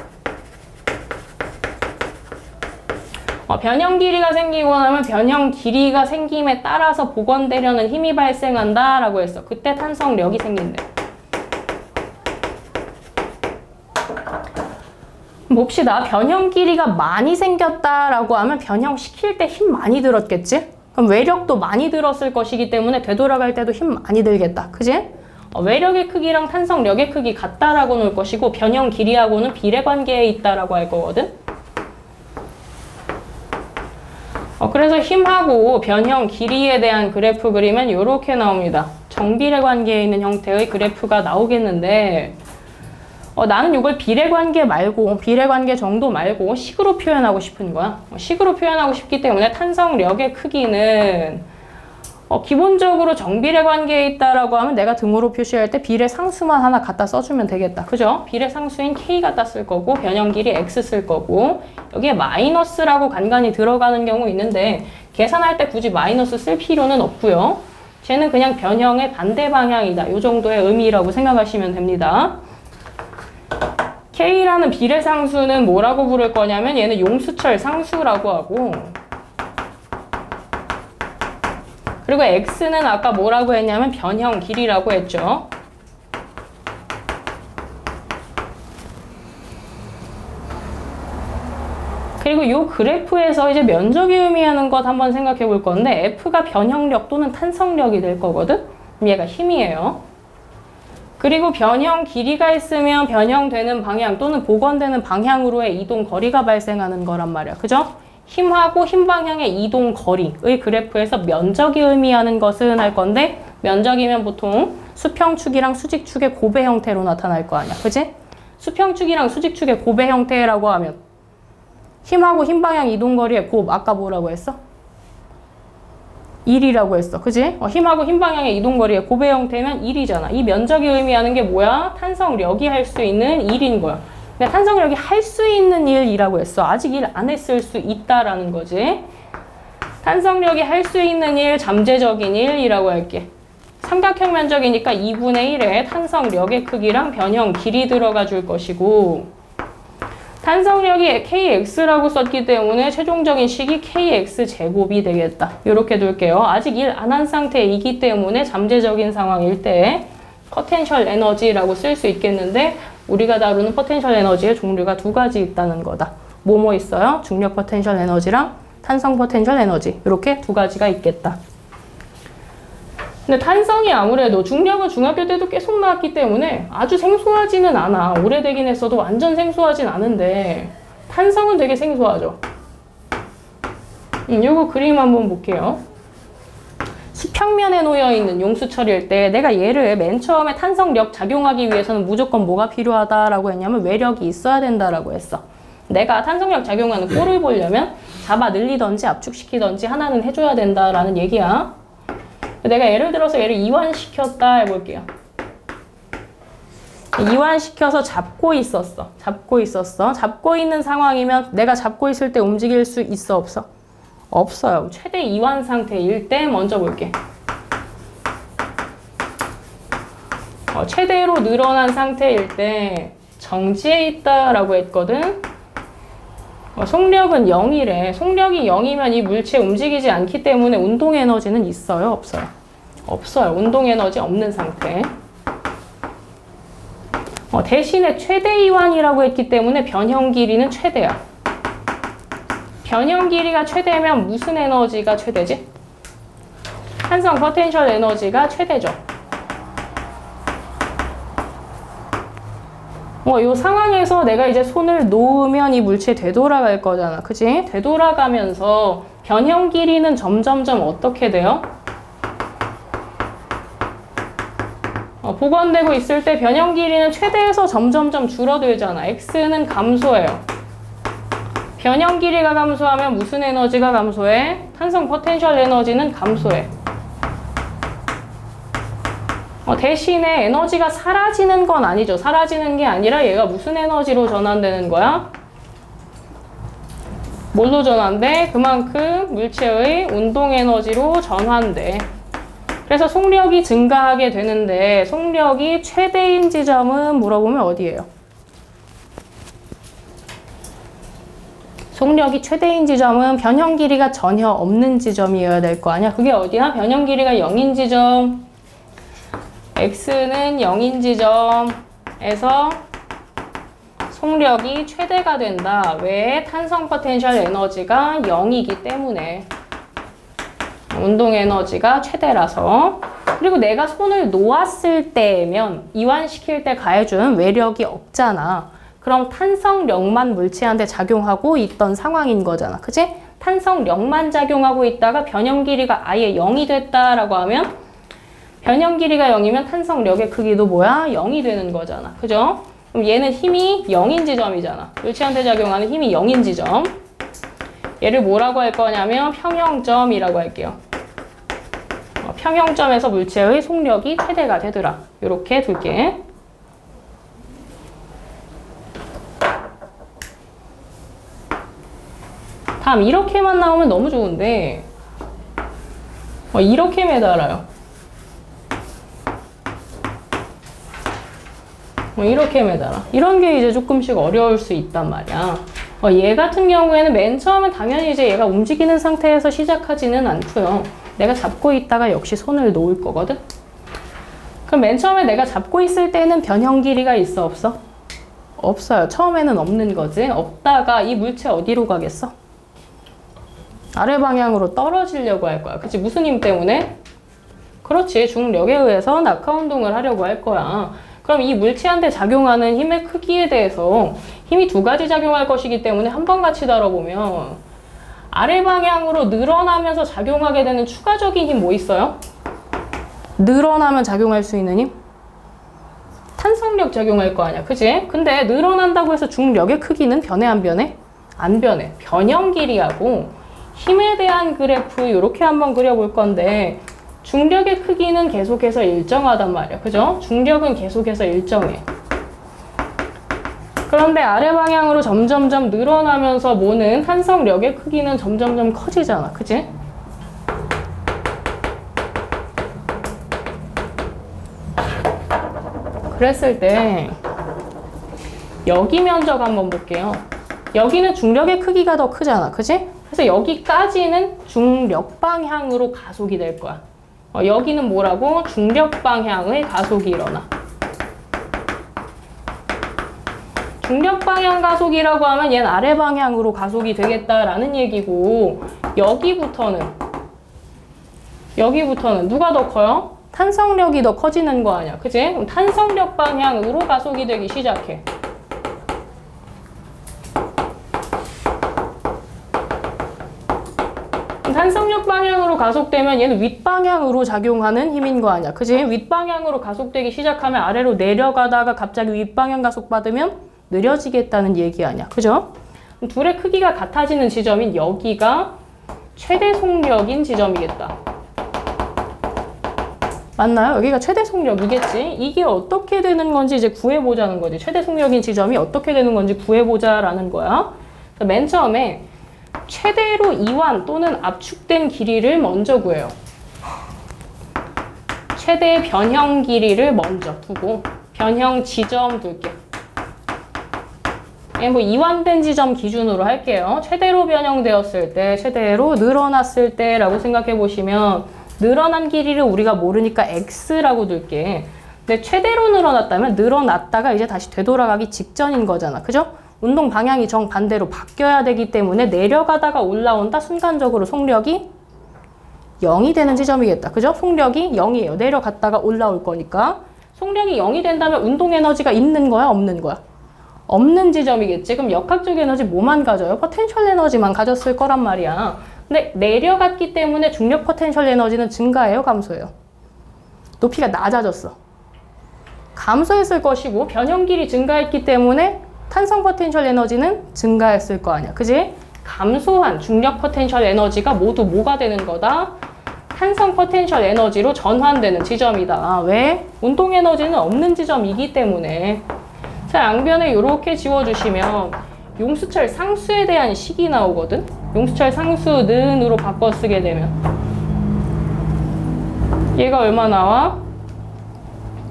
변형 길이가 생기고 나면 변형 길이가 생김에 따라서 복원되려는 힘이 발생한다 라고 했어. 그때 탄성력이 생긴대. 봅시다. 변형 길이가 많이 생겼다라고 하면 변형시킬 때 힘 많이 들었겠지? 그럼 외력도 많이 들었을 것이기 때문에 되돌아갈 때도 힘 많이 들겠다. 그지? 외력의 크기랑 탄성력의 크기 같다라고 놓을 것이고 변형 길이하고는 비례관계에 있다라고 할 거거든? 그래서 힘하고 변형 길이에 대한 그래프 그리면 이렇게 나옵니다. 정비례관계에 있는 형태의 그래프가 나오겠는데 나는 이걸 비례관계 말고 비례관계 정도 말고 식으로 표현하고 싶은 거야. 식으로 표현하고 싶기 때문에 탄성력의 크기는 기본적으로 정비례관계에 있다라고 하면 내가 등호로 표시할 때 비례상수만 하나 갖다 써주면 되겠다. 그죠? 비례상수인 K 갖다 쓸 거고 변형 길이 X 쓸 거고 여기에 마이너스라고 간간히 들어가는 경우 있는데 계산할 때 굳이 마이너스 쓸 필요는 없고요. 쟤는 그냥 변형의 반대 방향이다. 이 정도의 의미라고 생각하시면 됩니다. K라는 비례상수는 뭐라고 부를 거냐면 얘는 용수철 상수라고 하고 그리고 X는 아까 뭐라고 했냐면 변형 길이라고 했죠. 그리고 이 그래프에서 이제 면적이 의미하는 것 한번 생각해 볼 건데 F가 변형력 또는 탄성력이 될 거거든? 그럼 얘가 힘이에요. 그리고 변형 길이가 있으면 변형되는 방향 또는 복원되는 방향으로의 이동 거리가 발생하는 거란 말이야. 그죠? 힘하고 힘 방향의 이동 거리의 그래프에서 면적이 의미하는 것은 할 건데 면적이면 보통 수평축이랑 수직축의 고배 형태로 나타날 거 아니야. 그지? 수평축이랑 수직축의 고배 형태라고 하면 힘하고 힘 방향 이동 거리의 곱 아까 뭐라고 했어? 1이라고 했어. 그지? 힘하고 힘 방향의 이동 거리의 고배 형태면 1이잖아. 이 면적이 의미하는 게 뭐야? 탄성력이 할 수 있는 1인 거야. 근데 탄성력이 할 수 있는 일이라고 했어. 아직 일 안 했을 수 있다라는 거지. 탄성력이 할 수 있는 일, 잠재적인 일이라고 할게. 삼각형 면적이니까 2분의 1에 탄성력의 크기랑 변형 길이 들어가 줄 것이고 탄성력이 KX라고 썼기 때문에 최종적인 식이 KX 제곱이 되겠다. 이렇게 둘게요. 아직 일 안 한 상태이기 때문에 잠재적인 상황일 때 포텐셜 에너지라고 쓸 수 있겠는데 우리가 다루는 포텐셜 에너지의 종류가 두 가지 있다는 거다. 뭐뭐 있어요? 중력 포텐셜 에너지랑 탄성 포텐셜 에너지. 이렇게 두 가지가 있겠다. 근데 탄성이 아무래도 중력은 중학교 때도 계속 나왔기 때문에 아주 생소하지는 않아. 오래되긴 했어도 완전 생소하진 않은데 탄성은 되게 생소하죠. 요거 그림 한번 볼게요. 수평면에 놓여있는 용수철일 때 내가 얘를 맨 처음에 탄성력 작용하기 위해서는 무조건 뭐가 필요하다라고 했냐면 외력이 있어야 된다라고 했어. 내가 탄성력 작용하는 꼴을 보려면 잡아 늘리던지 압축시키던지 하나는 해줘야 된다라는 얘기야. 내가 예를 들어서 얘를 이완시켰다 해볼게요. 이완시켜서 잡고 있었어. 잡고 있는 상황이면 내가 잡고 있을 때 움직일 수 있어, 없어? 없어요. 최대 이완 상태일 때 먼저 볼게. 최대로 늘어난 상태일 때 정지해 있다라고 했거든. 속력은 0이래. 속력이 0이면 이 물체 움직이지 않기 때문에 운동 에너지는 있어요? 없어요? 없어요. 운동 에너지 없는 상태. 대신에 최대 이완이라고 했기 때문에 변형 길이는 최대야. 변형 길이가 최대면 무슨 에너지가 최대지? 탄성 포텐셜 에너지가 최대죠. 이 상황에서 내가 이제 손을 놓으면 이 물체 되돌아갈 거잖아. 그치? 되돌아가면서 변형 길이는 점점점 어떻게 돼요? 복원되고 있을 때 변형 길이는 최대에서 점점점 줄어들잖아. X는 감소해요. 변형 길이가 감소하면 무슨 에너지가 감소해? 탄성 포텐셜 에너지는 감소해. 대신에 에너지가 사라지는 건 아니죠. 사라지는 게 아니라 얘가 무슨 에너지로 전환되는 거야? 뭘로 전환돼? 그만큼 물체의 운동 에너지로 전환돼. 그래서 속력이 증가하게 되는데 속력이 최대인 지점은 물어보면 어디예요? 속력이 최대인 지점은 변형 길이가 전혀 없는 지점이어야 될 거 아니야? 그게 어디야? 변형 길이가 0인 지점. X는 0인 지점에서 속력이 최대가 된다. 왜? 탄성 포텐셜 에너지가 0이기 때문에. 운동 에너지가 최대라서. 그리고 내가 손을 놓았을 때면 이완시킬 때 가해준 외력이 없잖아. 그럼 탄성력만 물체한테 작용하고 있던 상황인 거잖아. 그치? 탄성력만 작용하고 있다가 변형 길이가 아예 0이 됐다라고 하면 변형 길이가 0이면 탄성력의 크기도 뭐야? 0이 되는 거잖아. 그죠? 그럼 얘는 힘이 0인 지점이잖아. 물체한테 작용하는 힘이 0인 지점. 얘를 뭐라고 할 거냐면 평형점이라고 할게요. 평형점에서 물체의 속력이 최대가 되더라. 이렇게 둘게. 다음 이렇게만 나오면 너무 좋은데 이렇게 매달아요. 이렇게 매달아. 이런 게 이제 조금씩 어려울 수 있단 말이야. 얘 같은 경우에는 맨 처음에 당연히 이제 얘가 움직이는 상태에서 시작하지는 않고요. 내가 잡고 있다가 역시 손을 놓을 거거든. 그럼 맨 처음에 내가 잡고 있을 때는 변형 길이가 있어 없어? 없어요. 처음에는 없는 거지. 없다가 이 물체 어디로 가겠어? 아래 방향으로 떨어지려고 할 거야. 그치? 무슨 힘 때문에? 그렇지. 중력에 의해서 낙하 운동을 하려고 할 거야. 그럼 이 물체한테 작용하는 힘의 크기에 대해서 힘이 두 가지 작용할 것이기 때문에 한번 같이 다뤄보면 아래 방향으로 늘어나면서 작용하게 되는 추가적인 힘 뭐 있어요? 늘어나면 작용할 수 있는 힘? 탄성력 작용할 거 아니야. 그치? 근데 늘어난다고 해서 중력의 크기는 변해 안 변해? 안 변해. 변형 길이하고 힘에 대한 그래프 이렇게 한번 그려볼 건데 중력의 크기는 계속해서 일정하단 말이야. 그죠? 중력은 계속해서 일정해. 그런데 아래 방향으로 점점점 늘어나면서 모는 탄성력의 크기는 점점점 커지잖아. 그치? 그랬을 때 여기 면적 한번 볼게요. 여기는 중력의 크기가 더 크잖아. 그치? 그래서 여기까지는 중력 방향으로 가속이 될 거야. 여기는 뭐라고? 중력 방향의 가속이 일어나. 중력 방향 가속이라고 하면 얘는 아래 방향으로 가속이 되겠다라는 얘기고 여기부터는 누가 더 커요? 탄성력이 더 커지는 거 아니야. 그치? 그럼 탄성력 방향으로 가속이 되기 시작해. 탄성력 방향으로 가속되면 얘는 윗방향으로 작용하는 힘인 거 아니야. 그치? 윗방향으로 가속되기 시작하면 아래로 내려가다가 갑자기 윗방향 가속받으면 느려지겠다는 얘기 아니야. 그죠? 둘의 크기가 같아지는 지점인 여기가 최대 속력인 지점이겠다. 맞나요? 여기가 최대 속력이겠지? 이게 어떻게 되는 건지 이제 구해보자는 거지. 최대 속력인 지점이 어떻게 되는 건지 구해보자라는 거야. 맨 처음에 최대로 이완 또는 압축된 길이를 먼저 구해요. 최대 변형 길이를 먼저 두고 변형 지점 둘게. 뭐 이완된 지점 기준으로 할게요. 최대로 변형되었을 때, 최대로 늘어났을 때라고 생각해 보시면 늘어난 길이를 우리가 모르니까 X라고 둘게. 근데 최대로 늘어났다면 늘어났다가 이제 다시 되돌아가기 직전인 거잖아. 그죠? 운동 방향이 정반대로 바뀌어야 되기 때문에 내려가다가 올라온다 순간적으로 속력이 0이 되는 지점이겠다. 그죠? 속력이 0이에요. 내려갔다가 올라올 거니까. 속력이 0이 된다면 운동 에너지가 있는 거야? 없는 거야? 없는 지점이겠지. 그럼 역학적 에너지 뭐만 가져요? 포텐셜 에너지만 가졌을 거란 말이야. 근데 내려갔기 때문에 중력 포텐셜 에너지는 증가해요, 감소해요? 높이가 낮아졌어. 감소했을 것이고 변형 길이 증가했기 때문에 탄성 포텐셜 에너지는 증가했을 거 아니야. 그지? 감소한 중력 포텐셜 에너지가 모두 뭐가 되는 거다? 탄성 포텐셜 에너지로 전환되는 지점이다. 왜? 운동 에너지는 없는 지점이기 때문에. 자, 양변에 이렇게 지워주시면 용수철 상수에 대한 식이 나오거든? 용수철 상수는으로 바꿔 쓰게 되면 얘가 얼마 나와?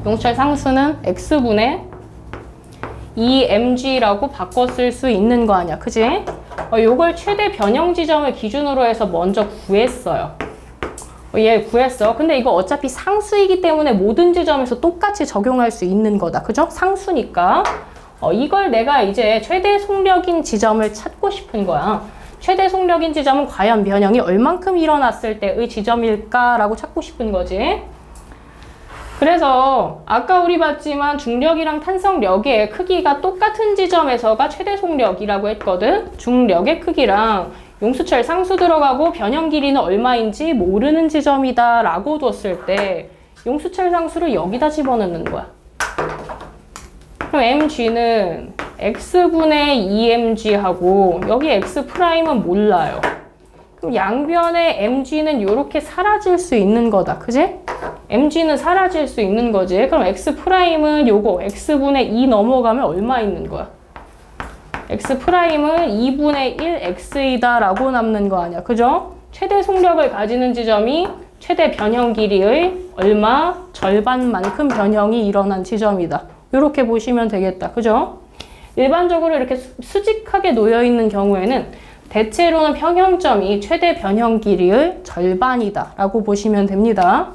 용수철 상수는 x분의 2mg라고 바꿔 쓸 수 있는 거 아니야. 그지? 요걸 최대 변형 지점을 기준으로 해서 먼저 구했어요. 얘 구했어. 근데 이거 어차피 상수이기 때문에 모든 지점에서 똑같이 적용할 수 있는 거다. 그죠? 상수니까. 이걸 내가 이제 최대 속력인 지점을 찾고 싶은 거야. 최대 속력인 지점은 과연 변형이 얼만큼 일어났을 때의 지점일까라고 찾고 싶은 거지. 그래서 아까 우리 봤지만 중력이랑 탄성력의 크기가 똑같은 지점에서가 최대 속력이라고 했거든. 중력의 크기랑 용수철 상수 들어가고 변형 길이는 얼마인지 모르는 지점이다 라고 뒀을 때 용수철 상수를 여기다 집어넣는 거야. 그럼 mg는 x분의 2mg하고 여기 x'은 몰라요. 그럼 양변의 mg는 이렇게 사라질 수 있는 거다. 그지? mg는 사라질 수 있는 거지. 그럼 x'은 요거 x분의 2 넘어가면 얼마 있는 거야? x'은 2분의 1x이다 라고 남는 거 아니야. 그죠? 최대 속력을 가지는 지점이 최대 변형 길이의 얼마? 절반만큼 변형이 일어난 지점이다. 이렇게 보시면 되겠다. 그죠? 일반적으로 이렇게 수직하게 놓여 있는 경우에는 대체로는 평형점이 최대 변형 길이의 절반이다 라고 보시면 됩니다.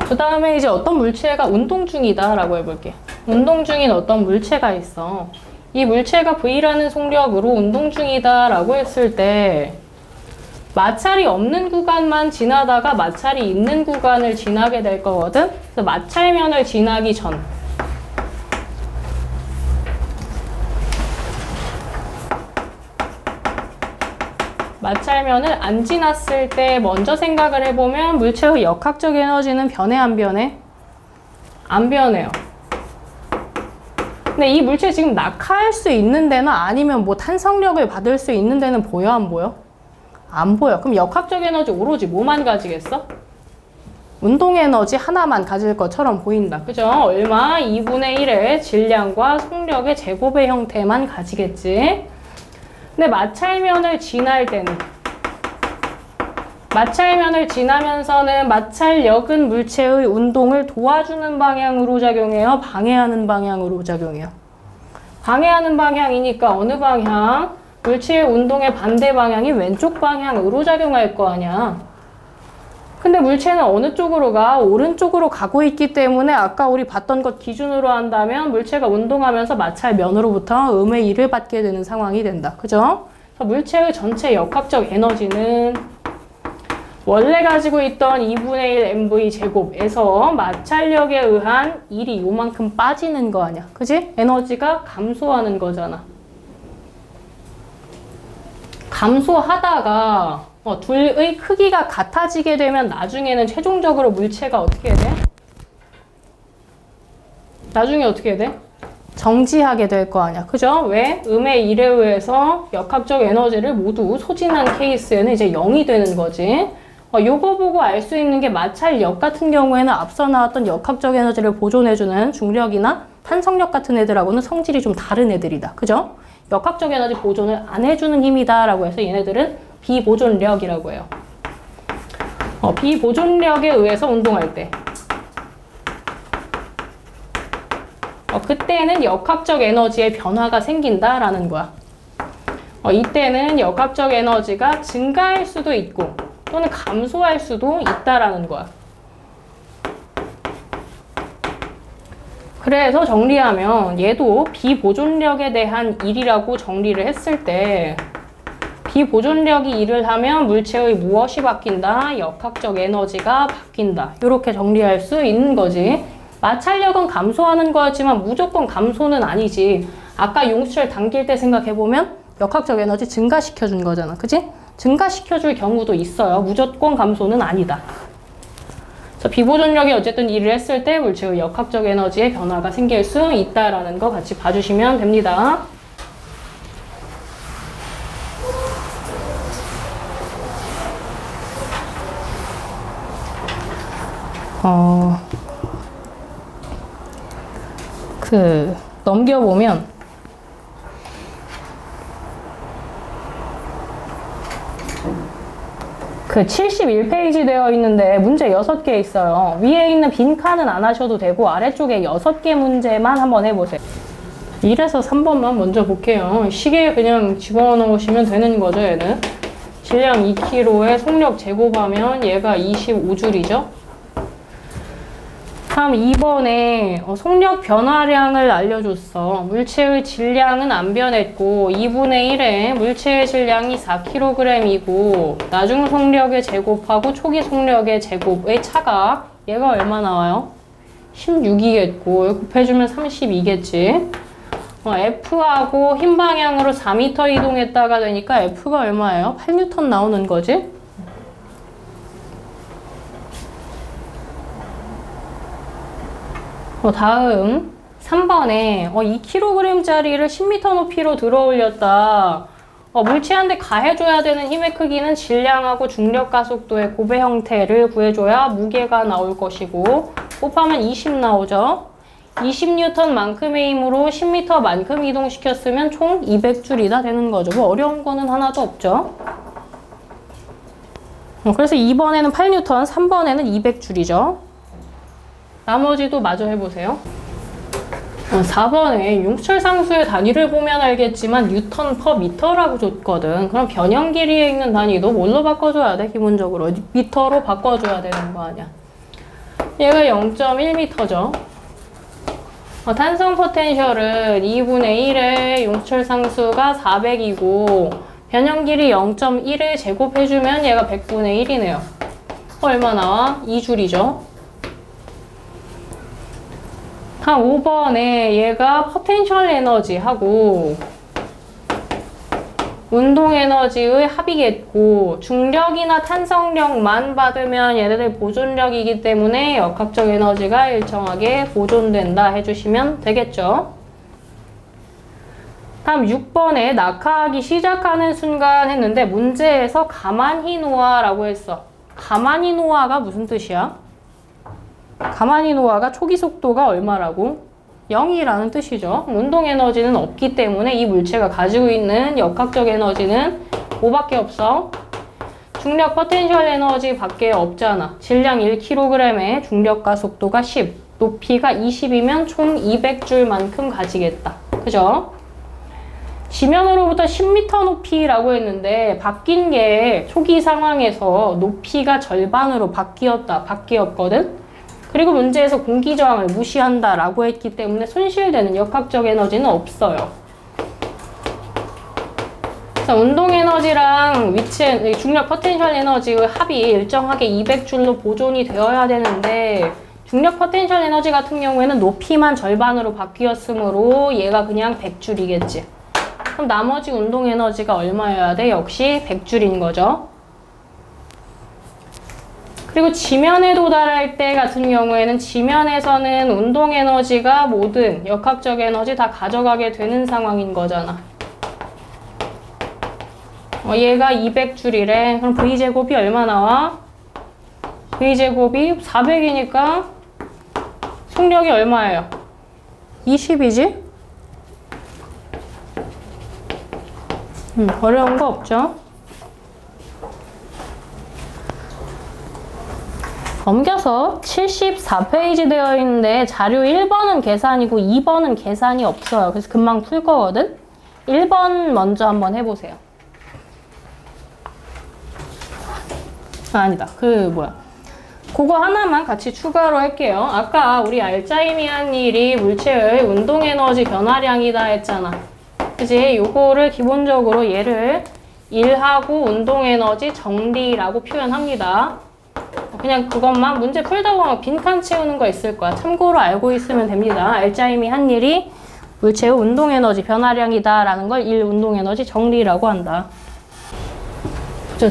그 다음에 이제 어떤 물체가 운동 중이다 라고 해볼게. 운동 중인 어떤 물체가 있어. 이 물체가 V라는 속력으로 운동 중이다 라고 했을 때 마찰이 없는 구간만 지나다가 마찰이 있는 구간을 지나게 될 거거든. 그래서 마찰면을 지나기 전 마찰면을 안 지났을 때 먼저 생각을 해보면 물체의 역학적 에너지는 변해 안 변해? 안 변해요. 근데 이 물체 지금 낙하할 수 있는 데나 아니면 뭐 탄성력을 받을 수 있는 데는 보여 안 보여? 안 보여. 그럼 역학적 에너지 오로지 뭐만 가지겠어? 운동 에너지 하나만 가질 것처럼 보인다. 그죠? 얼마? 2분의 1의 질량과 속력의 제곱의 형태만 가지겠지. 근데 마찰면을 지날 때는 마찰면을 지나면서는 마찰력은 물체의 운동을 도와주는 방향으로 작용해요? 방해하는 방향으로 작용해요? 방해하는 방향이니까 어느 방향? 물체의 운동의 반대 방향이 왼쪽 방향으로 작용할 거 아니야. 근데 물체는 어느 쪽으로 가? 오른쪽으로 가고 있기 때문에 아까 우리 봤던 것 기준으로 한다면 물체가 운동하면서 마찰면으로부터 음의 1을 받게 되는 상황이 된다. 그죠? 그래서 물체의 전체 역학적 에너지는 원래 가지고 있던 2분의 1 mv 제곱에서 마찰력에 의한 1이 요만큼 빠지는 거 아니야. 그지? 에너지가 감소하는 거잖아. 감소하다가 둘의 크기가 같아지게 되면 나중에는 최종적으로 물체가 어떻게 돼? 나중에 어떻게 돼? 정지하게 될 거 아니야. 그죠? 왜? 음의 1에 의해서 역학적 에너지를 모두 소진한 케이스에는 이제 0이 되는 거지. 요거 보고 알 수 있는 게 마찰력 같은 경우에는 앞서 나왔던 역학적 에너지를 보존해주는 중력이나 탄성력 같은 애들하고는 성질이 좀 다른 애들이다. 그죠? 역학적 에너지 보존을 안 해주는 힘이다 라고 해서 얘네들은 비보존력이라고 해요. 비보존력에 의해서 운동할 때 그때는 역학적 에너지의 변화가 생긴다라는 거야. 이때는 역학적 에너지가 증가할 수도 있고 또는 감소할 수도 있다라는 거야. 그래서 정리하면 얘도 비보존력에 대한 일이라고 정리를 했을 때 비보존력이 일을 하면 물체의 무엇이 바뀐다? 역학적 에너지가 바뀐다. 이렇게 정리할 수 있는 거지. 마찰력은 감소하는 거였지만 무조건 감소는 아니지. 아까 용수철 당길 때 생각해보면 역학적 에너지 증가시켜준 거잖아. 그치? 증가시켜줄 경우도 있어요. 무조건 감소는 아니다. 그래서 비보존력이 어쨌든 일을 했을 때 물체의 역학적 에너지의 변화가 생길 수 있다라는 거 같이 봐주시면 됩니다. 넘겨보면 그 71페이지 되어 있는데 문제 6개 있어요. 위에 있는 빈칸은 안 하셔도 되고 아래쪽에 6개 문제만 한번 해보세요. 1에서 3번만 먼저 볼게요. 시계에 그냥 집어넣으시면 되는 거죠, 얘는. 질량 2kg에 속력 제곱하면 얘가 25줄이죠. 다음 2번에 속력 변화량을 알려줬어. 물체의 질량은 안 변했고 2분의 1에 물체의 질량이 4kg이고 나중 속력의 제곱하고 초기 속력의 제곱의 차가 얘가 얼마 나와요? 16이겠고 곱해주면 32겠지. F하고 흰 방향으로 4m 이동했다가 되니까 F가 얼마예요? 8N 나오는 거지? 다음 3번에 2kg짜리를 10m 높이로 들어 올렸다. 물체한테 가해줘야 되는 힘의 크기는 질량하고 중력 가속도의 곱의 형태를 구해줘야 무게가 나올 것이고 곱하면 20 나오죠. 20N만큼의 힘으로 10m만큼 이동시켰으면 총 200줄이다 되는 거죠. 뭐 어려운 거는 하나도 없죠. 그래서 2번에는 8N, 3번에는 200줄이죠. 나머지도 마저 해보세요. 4번에 용수철 상수의 단위를 보면 알겠지만 뉴턴 퍼 미터라고 줬거든. 그럼 변형 길이에 있는 단위도 뭘로 바꿔줘야 돼? 기본적으로 미터로 바꿔줘야 되는 거 아니야. 얘가 0.1m죠. 탄성 포텐셜은 2분의 1의 용수철 상수가 400이고 변형 길이 0.1을 제곱해주면 얘가 100분의 1이네요. 얼마 나와? 2줄이죠. 한 5번에 얘가 포텐셜 에너지하고 운동 에너지의 합이겠고 중력이나 탄성력만 받으면 얘네들 보존력이기 때문에 역학적 에너지가 일정하게 보존된다 해주시면 되겠죠. 다음 6번에 낙하하기 시작하는 순간 했는데 문제에서 가만히 놓아라고 했어. 가만히 놓아가 무슨 뜻이야? 가만히 놓아가 초기 속도가 얼마라고? 0이라는 뜻이죠. 운동 에너지는 없기 때문에 이 물체가 가지고 있는 역학적 에너지는 뭐밖에 없어? 중력 포텐셜 에너지 밖에 없잖아. 질량 1kg에 중력과 속도가 10, 높이가 20이면 총 200줄만큼 가지겠다. 그죠? 지면으로부터 10m 높이라고 했는데 바뀐 게 초기 상황에서 높이가 절반으로 바뀌었거든? 그리고 문제에서 공기 저항을 무시한다라고 했기 때문에 손실되는 역학적 에너지는 없어요. 그래서 운동 에너지랑 중력 포텐셜 에너지의 합이 일정하게 200줄로 보존이 되어야 되는데 중력 포텐셜 에너지 같은 경우에는 높이만 절반으로 바뀌었으므로 얘가 그냥 100줄이겠지. 그럼 나머지 운동 에너지가 얼마여야 돼? 역시 100줄인 거죠. 그리고 지면에 도달할 때 같은 경우에는 지면에서는 운동 에너지가 모든 역학적 에너지 다 가져가게 되는 상황인 거잖아. 얘가 200줄이래. 그럼 V제곱이 얼마 나와? V제곱이 400이니까 속력이 얼마예요? 20이지? 어려운 거 없죠? 넘겨서 74페이지 되어 있는데 자료 1번은 계산이고 2번은 계산이 없어요. 그래서 금방 풀 거거든? 1번 먼저 한번 해보세요. 아니다. 그거 하나만 같이 추가로 할게요. 아까 우리 알짜이미한 일이 물체의 운동에너지 변화량이다 했잖아. 그치? 요거를 기본적으로 얘를 1하고 운동에너지 정리라고 표현합니다. 그냥 그것만 문제 풀다 보면 빈칸 채우는 거 있을 거야. 참고로 알고 있으면 됩니다. 알짜이미한 일이 물체의 운동에너지 변화량이다 라는 걸 1 운동에너지 정리라고 한다.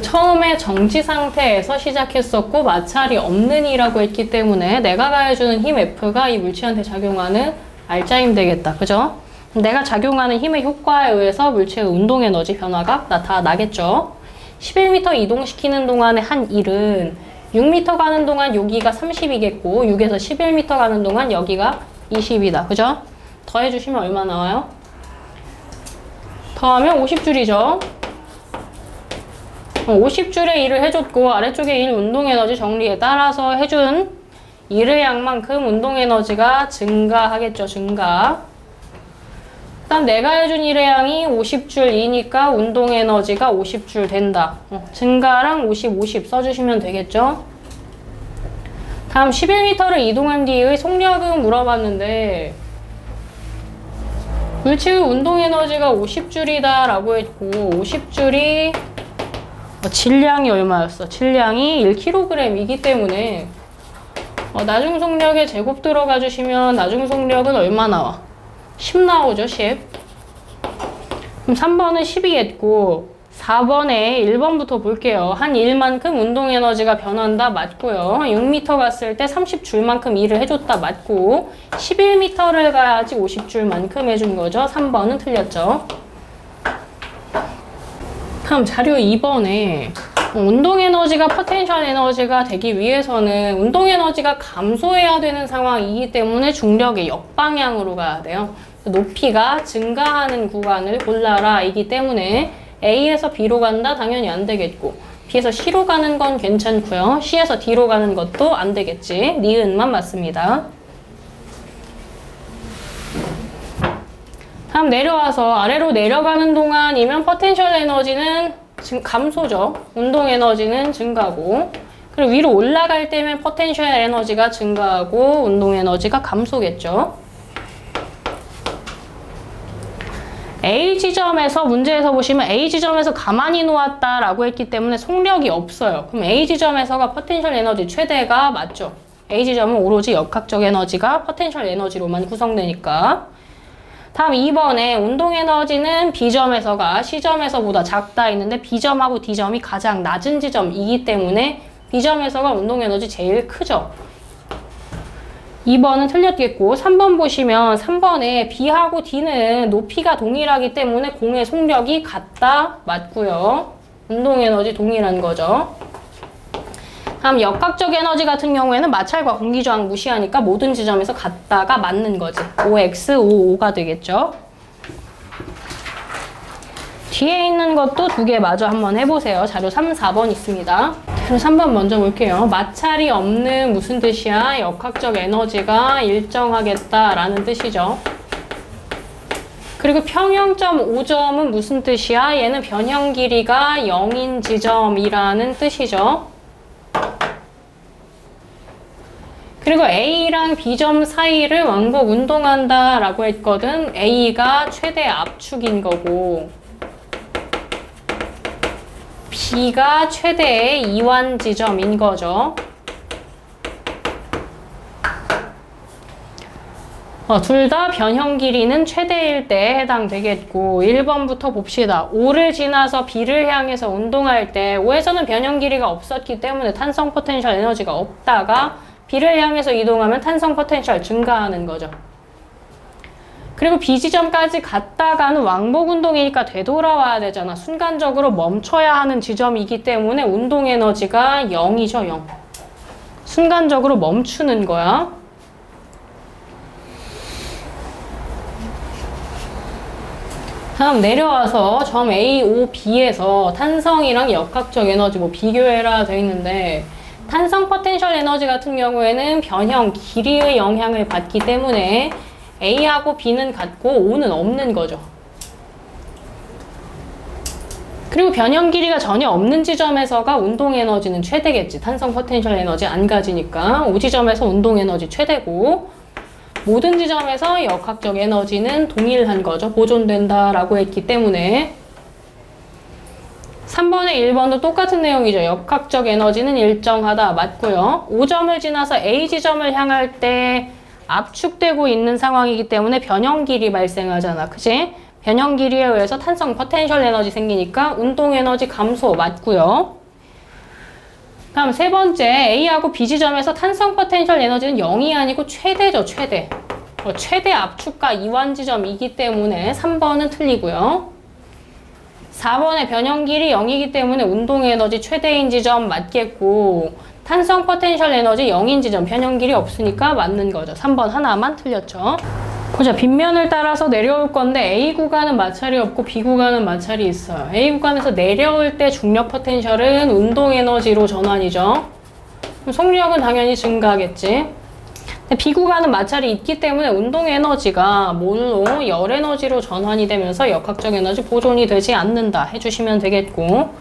처음에 정지 상태에서 시작했었고 마찰이 없는 이라고 했기 때문에 내가 가해주는 힘 F가 이 물체한테 작용하는 알짜힘 되겠다. 그죠? 내가 작용하는 힘의 효과에 의해서 물체의 운동에너지 변화가 나타나겠죠. 11m 이동시키는 동안에 한 일은 6m 가는 동안 여기가 30이겠고 6에서 11m 가는 동안 여기가 20이다. 그죠? 더해주시면 얼마 나와요? 더하면 50줄이죠. 50줄의 일을 해줬고 아래쪽에 일 운동에너지 정리에 따라서 해준 일의 양만큼 운동에너지가 증가하겠죠. 증가. 일단 내가 해준 일의 양이 50줄이니까 운동에너지가 50줄 된다. 증가랑 50, 50 써주시면 되겠죠. 다음 11m를 이동한 뒤의 속력은 물어봤는데 물체의 운동에너지가 50줄이다 라고 했고 50줄이 질량이 얼마였어? 질량이 1kg이기 때문에 나중 속력에 제곱 들어가 주시면 나중 속력은 얼마 나와? 10 나오죠, 10. 그럼 3번은 10이겠고 4번에 1번부터 볼게요. 한 일만큼 운동에너지가 변한다 맞고요. 6m 갔을 때 30줄만큼 일을 해줬다 맞고 11m를 가야지 50줄만큼 해준 거죠. 3번은 틀렸죠. 다음 자료 2번에 운동에너지가 포텐셜 에너지가 되기 위해서는 운동에너지가 감소해야 되는 상황이기 때문에 중력의 역방향으로 가야 돼요. 높이가 증가하는 구간을 골라라 이기 때문에 A에서 B로 간다? 당연히 안 되겠고 B에서 C로 가는 건 괜찮고요. C에서 D로 가는 것도 안 되겠지. 니은만 맞습니다. 다음 내려와서 아래로 내려가는 동안이면 포텐셜 에너지는 감소죠. 운동 에너지는 증가고 그리고 위로 올라갈 때면 포텐셜 에너지가 증가하고 운동 에너지가 감소겠죠. A 지점에서 문제에서 보시면 A 지점에서 가만히 놓았다라고 했기 때문에 속력이 없어요. 그럼 A 지점에서가 포텐셜 에너지 최대가 맞죠. A 지점은 오로지 역학적 에너지가 포텐셜 에너지로만 구성되니까. 다음 2번에 운동에너지는 B점에서가 C점에서보다 작다 했는데 B점하고 D점이 가장 낮은 지점이기 때문에 B점에서가 운동에너지 제일 크죠. 2번은 틀렸겠고 3번 보시면 3번에 B하고 D는 높이가 동일하기 때문에 공의 속력이 같다 맞고요. 운동에너지 동일한 거죠. 다음 역학적 에너지 같은 경우에는 마찰과 공기저항 무시하니까 모든 지점에서 같다가 맞는 거지. OX, OO가 되겠죠. 뒤에 있는 것도 두 개 마저 한번 해보세요. 자료 3, 4번 있습니다. 자료 3번 먼저 볼게요. 마찰이 없는 무슨 뜻이야? 역학적 에너지가 일정하겠다라는 뜻이죠. 그리고 평형점 5점은 무슨 뜻이야? 얘는 변형 길이가 0인 지점이라는 뜻이죠. 그리고 A랑 B점 사이를 왕복 운동한다 라고 했거든. A가 최대 압축인 거고 B가 최대의 이완 지점인 거죠. 둘 다 변형 길이는 최대일 때 해당되겠고 1번부터 봅시다. O를 지나서 B를 향해서 운동할 때 O에서는 변형 길이가 없었기 때문에 탄성 포텐셜 에너지가 없다가 B를 향해서 이동하면 탄성 포텐셜 증가하는 거죠. 그리고 B 지점까지 갔다가는 왕복 운동이니까 되돌아와야 되잖아. 순간적으로 멈춰야 하는 지점이기 때문에 운동 에너지가 0이죠, 0. 순간적으로 멈추는 거야. 다음 내려와서 점 A, O, B에서 탄성이랑 역학적 에너지 비교해라 되어 있는데 탄성 포텐셜 에너지 같은 경우에는 변형 길이의 영향을 받기 때문에 A하고 B는 같고 O는 없는 거죠. 그리고 변형 길이가 전혀 없는 지점에서가 운동 에너지는 최대겠지. 탄성 포텐셜 에너지 안 가지니까. 5지점에서 운동 에너지 최대고, 모든 지점에서 역학적 에너지는 동일한 거죠. 보존된다라고 했기 때문에. 3번에 1번도 똑같은 내용이죠. 역학적 에너지는 일정하다. 맞고요. 5점을 지나서 A 지점을 향할 때 압축되고 있는 상황이기 때문에 변형 길이 발생하잖아. 그치? 변형 길이에 의해서 탄성 포텐셜 에너지 생기니까 운동 에너지 감소. 맞고요. 다음 세 번째, A하고 B 지점에서 탄성 포텐셜 에너지는 0이 아니고 최대죠. 최대. 최대 압축과 이완 지점이기 때문에 3번은 틀리고요. 4번의 변형 길이 0이기 때문에 운동 에너지 최대인 지점 맞겠고, 탄성 포텐셜 에너지 0인 지점 변형 길이 없으니까 맞는 거죠. 3번 하나만 틀렸죠. 보자. 빗면을 따라서 내려올 건데 A 구간은 마찰이 없고 B 구간은 마찰이 있어요. A 구간에서 내려올 때 중력 포텐셜은 운동 에너지로 전환이죠. 그럼 속력은 당연히 증가하겠지. 근데 B 구간은 마찰이 있기 때문에 운동 에너지가 뭘로? 열 에너지로 전환이 되면서 역학적 에너지 보존이 되지 않는다 해주시면 되겠고,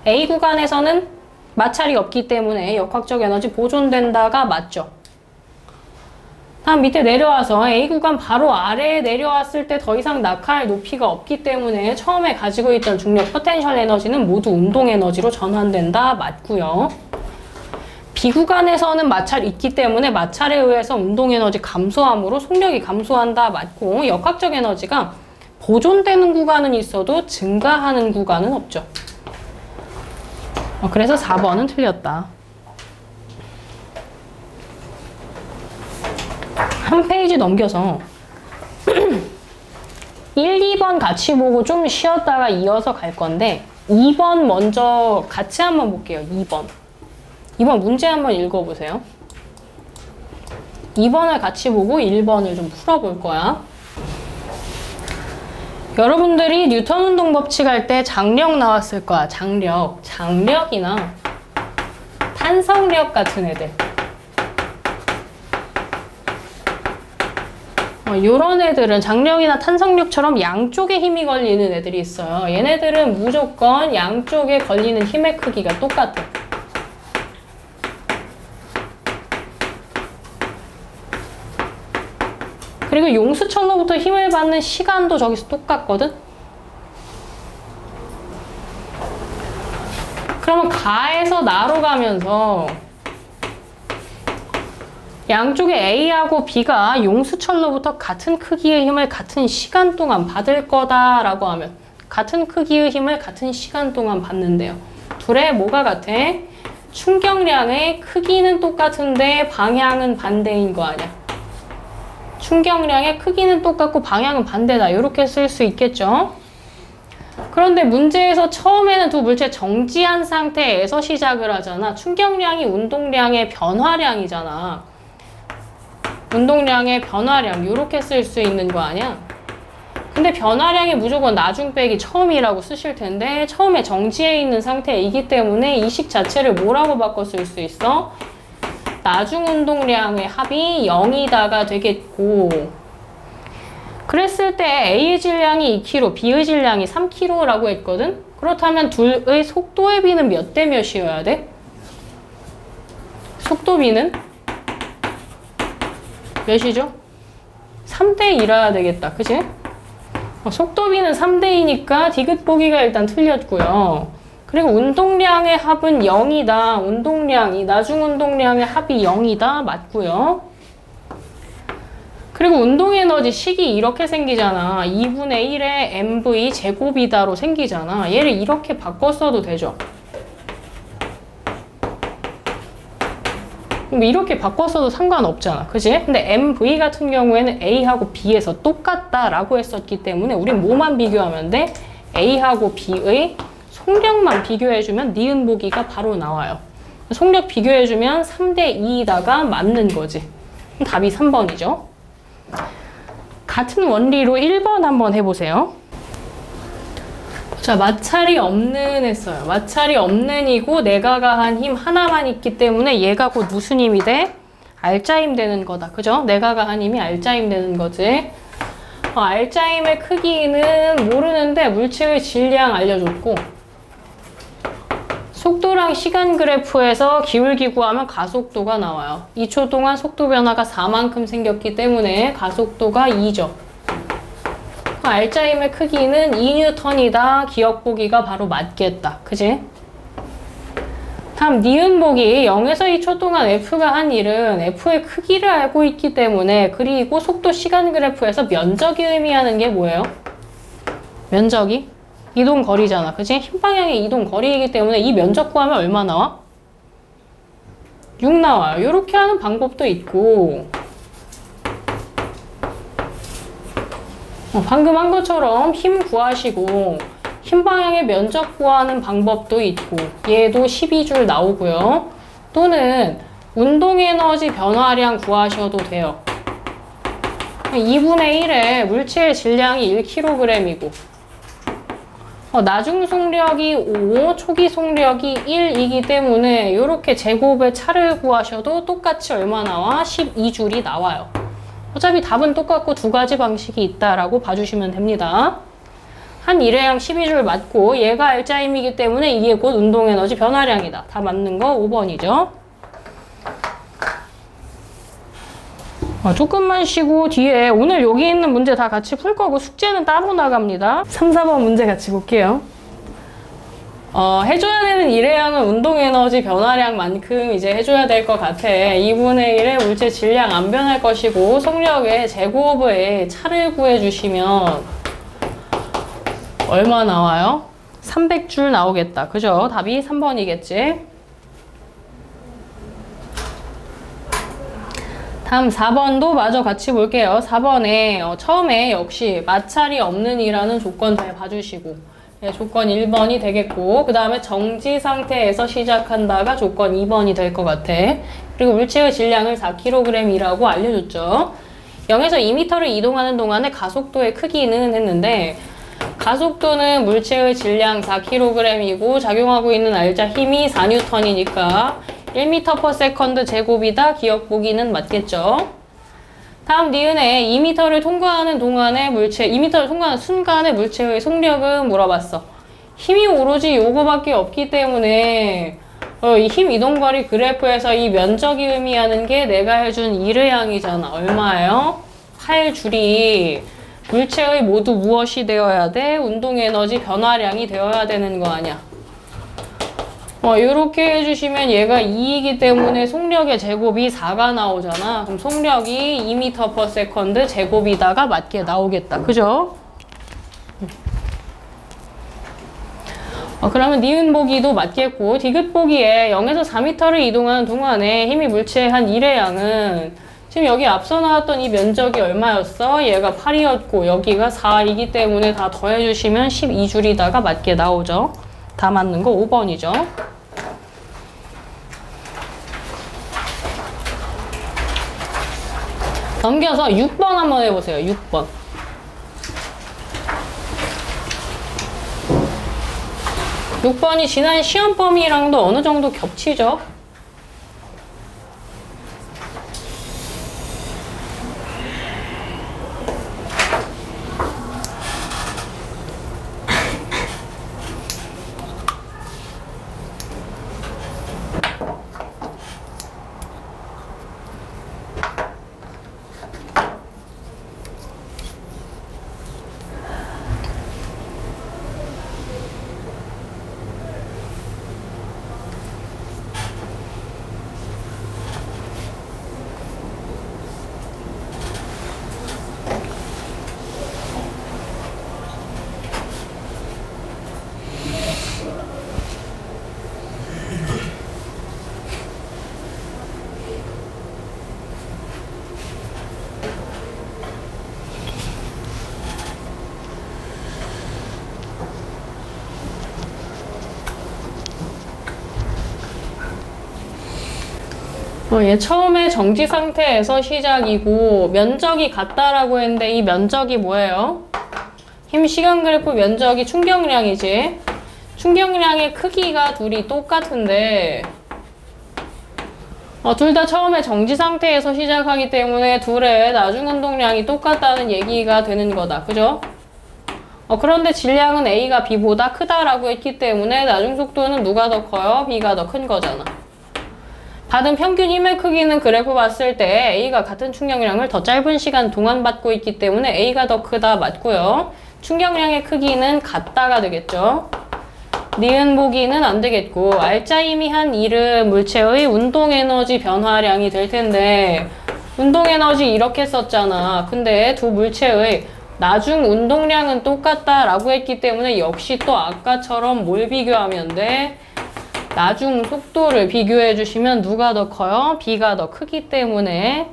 A 구간에서는 마찰이 없기 때문에 역학적 에너지 보존된다가 맞죠. 다음 밑에 내려와서 A 구간 바로 아래에 내려왔을 때 더 이상 낙하할 높이가 없기 때문에 처음에 가지고 있던 중력 포텐셜 에너지는 모두 운동 에너지로 전환된다. 맞고요. B 구간에서는 마찰이 있기 때문에 마찰에 의해서 운동 에너지 감소함으로 속력이 감소한다. 맞고, 역학적 에너지가 보존되는 구간은 있어도 증가하는 구간은 없죠. 그래서 4번은 틀렸다. 한 페이지 넘겨서 1, 2번 같이 보고 좀 쉬었다가 이어서 갈 건데, 2번 먼저 같이 한번 볼게요. 2번 문제 한번 읽어보세요. 2번을 같이 보고 1번을 좀 풀어볼 거야. 여러분들이 뉴턴 운동 법칙 할 때 장력 나왔을 거야. 장력이나 탄성력 같은 애들. 요런 애들은 장력이나 탄성력처럼 양쪽에 힘이 걸리는 애들이 있어요. 얘네들은 무조건 양쪽에 걸리는 힘의 크기가 똑같아. 그리고 용수철로부터 힘을 받는 시간도 저기서 똑같거든? 그러면 가에서 나로 가면서 양쪽에 A하고 B가 용수철로부터 같은 크기의 힘을 같은 시간 동안 받을 거다라고 하면, 같은 크기의 힘을 같은 시간 동안 받는데요. 둘의 뭐가 같아? 충격량의 크기는 똑같은데 방향은 반대인 거 아니야. 충격량의 크기는 똑같고 방향은 반대다. 이렇게 쓸 수 있겠죠. 그런데 문제에서 처음에는 두 물체 정지한 상태에서 시작을 하잖아. 충격량이 운동량의 변화량이잖아. 운동량의 변화량, 이렇게 쓸 수 있는 거 아니야? 근데 변화량이 무조건 나중 빼기 처음이라고 쓰실 텐데, 처음에 정지해 있는 상태이기 때문에 이 식 자체를 뭐라고 바꿔 쓸 수 있어? 나중 운동량의 합이 0이다가 되겠고, 그랬을 때 A의 질량이 2kg, B의 질량이 3kg라고 했거든? 그렇다면 둘의 속도의 비는 몇 대 몇이어야 돼? 속도 비는 몇이죠? 3대 2라야 되겠다. 그치? 속도 비는 3대 2니까 디귿 보기가 일단 틀렸고요. 그리고 운동량의 합은 0이다. 운동량이, 나중 운동량의 합이 0이다. 맞고요. 그리고 운동에너지 식이 이렇게 생기잖아. 2분의 1의 mv 제곱이다로 생기잖아. 얘를 이렇게 바꿔 써도 되죠. 이렇게 바꿔 써도 상관없잖아. 그치? 근데 mv 같은 경우에는 A하고 B에서 똑같다라고 했었기 때문에 우린 뭐만 비교하면 돼? A하고 B의 속력만 비교해주면 니은 보기가 바로 나와요. 속력 비교해주면 3대 2에다가 맞는 거지. 답이 3번이죠. 같은 원리로 1번 한번 해보세요. 자, 마찰이 없는 했어요. 마찰이 없는 이고 내가 가한 힘 하나만 있기 때문에 얘가 곧 무슨 힘이 돼? 알짜힘 되는 거다. 그죠? 내가 가한 힘이 알짜힘 되는 거지. 알짜힘의 크기는 모르는데 물체의 질량 알려줬고, 속도랑 시간 그래프에서 기울기 구하면 가속도가 나와요. 2초 동안 속도 변화가 4만큼 생겼기 때문에 가속도가 2죠. R자임의 크기는 2N이다. 기억 보기가 바로 맞겠다. 그지? 다음 니은 보기 0에서 2초 동안 F가 한 일은 F의 크기를 알고 있기 때문에 그리고 속도 시간 그래프에서 면적이 의미하는 게 뭐예요? 면적이? 이동 거리잖아. 그치? 흰 방향의 이동 거리이기 때문에 이 면적 구하면 얼마 나와? 6 나와요. 이렇게 하는 방법도 있고 방금 한 것처럼 힘 구하시고 흰 방향의 면적 구하는 방법도 있고 얘도 12줄 나오고요. 또는 운동 에너지 변화량 구하셔도 돼요. 2분의 1에 물체의 질량이 1kg이고 나중 속력이 5, 초기 속력이 1이기 때문에 이렇게 제곱의 차를 구하셔도 똑같이 얼마 나와? 12줄이 나와요. 어차피 답은 똑같고 두 가지 방식이 있다라고 봐주시면 됩니다. 한 일회양 12줄 맞고 얘가 R자임이기 때문에 이게 곧 운동에너지 변화량이다. 다 맞는 거 5번이죠. 조금만 쉬고 뒤에 오늘 여기 있는 문제 다 같이 풀 거고 숙제는 따로 나갑니다. 3, 4번 문제 같이 볼게요. 해줘야 되는 일회양은 운동에너지 변화량만큼 이제 해줘야 될 것 같아. 2분의 1의 물체 질량 안 변할 것이고 속력의 제곱의 차를 구해주시면 얼마 나와요? 300줄 나오겠다. 그죠? 답이 3번이겠지? 다음 4번도 마저 같이 볼게요. 4번에 처음에 역시 마찰이 없는 이라는 조건 잘 봐주시고 조건 1번이 되겠고 그 다음에 정지 상태에서 시작한다가 조건 2번이 될 것 같아. 그리고 물체의 질량을 4kg이라고 알려줬죠. 0에서 2m를 이동하는 동안의 가속도의 크기는 했는데 가속도는 물체의 질량 4kg이고 작용하고 있는 R자 힘이 4N이니까 1m/s 제곱이다. 기억 보기는 맞겠죠. 다음 니은에 2m를 통과하는 동안의 물체, 2m를 통과하는 순간의 물체의 속력은 물어봤어. 힘이 오로지 요거밖에 없기 때문에 이 힘 이동거리 그래프에서 이 면적이 의미하는 게 내가 해준 일회양이잖아. 얼마예요? 8줄이 물체의 모두 무엇이 되어야 돼? 운동에너지 변화량이 되어야 되는 거 아니야. 이렇게 해주시면 얘가 2이기 때문에 속력의 제곱이 4가 나오잖아. 그럼 속력이 2m/s 제곱이다가 맞게 나오겠다. 그죠? 그러면 니은 보기도 맞겠고 디귿 보기에 0에서 4m를 이동하는 동안에 힘이 물체의 한 일회양은 지금 여기 앞서 나왔던 이 면적이 얼마였어? 얘가 8이었고 여기가 4이기 때문에 다 더해주시면 12줄이다가 맞게 나오죠. 다 맞는 거 5번이죠. 넘겨서 6번 한번 해보세요. 6번. 6번이 지난 시험 범위랑도 어느 정도 겹치죠? 얘 처음에 정지 상태에서 시작이고 면적이 같다라고 했는데 이 면적이 뭐예요? 힘 시간 그래프 면적이 충격량이지. 충격량의 크기가 둘이 똑같은데 둘 다 처음에 정지 상태에서 시작하기 때문에 둘의 나중 운동량이 똑같다는 얘기가 되는 거다. 그죠? 그런데 질량은 A가 B보다 크다라고 했기 때문에 나중 속도는 누가 더 커요? B가 더 큰 거잖아. 받은 평균 힘의 크기는 그래프 봤을 때 A가 같은 충격량을 더 짧은 시간 동안 받고 있기 때문에 A가 더 크다 맞고요. 충격량의 크기는 같다가 되겠죠. 니은 보기는 안 되겠고, 알짜이미한 일은 물체의 운동에너지 변화량이 될 텐데, 운동에너지 이렇게 썼잖아. 근데 두 물체의 나중 운동량은 똑같다라고 했기 때문에 역시 또 아까처럼 뭘 비교하면 돼? 나중 속도를 비교해 주시면 누가 더 커요? B가 더 크기 때문에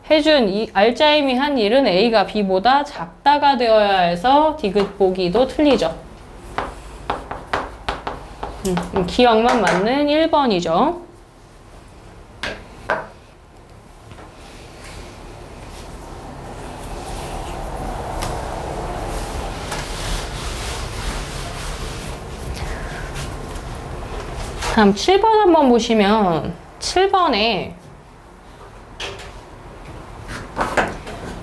해준 이 알짜이미한 일은 A가 B보다 작다가 되어야 해서 디귿 보기도 틀리죠. 기억만 맞는 1번이죠. 다음 7번 한번 보시면 7번에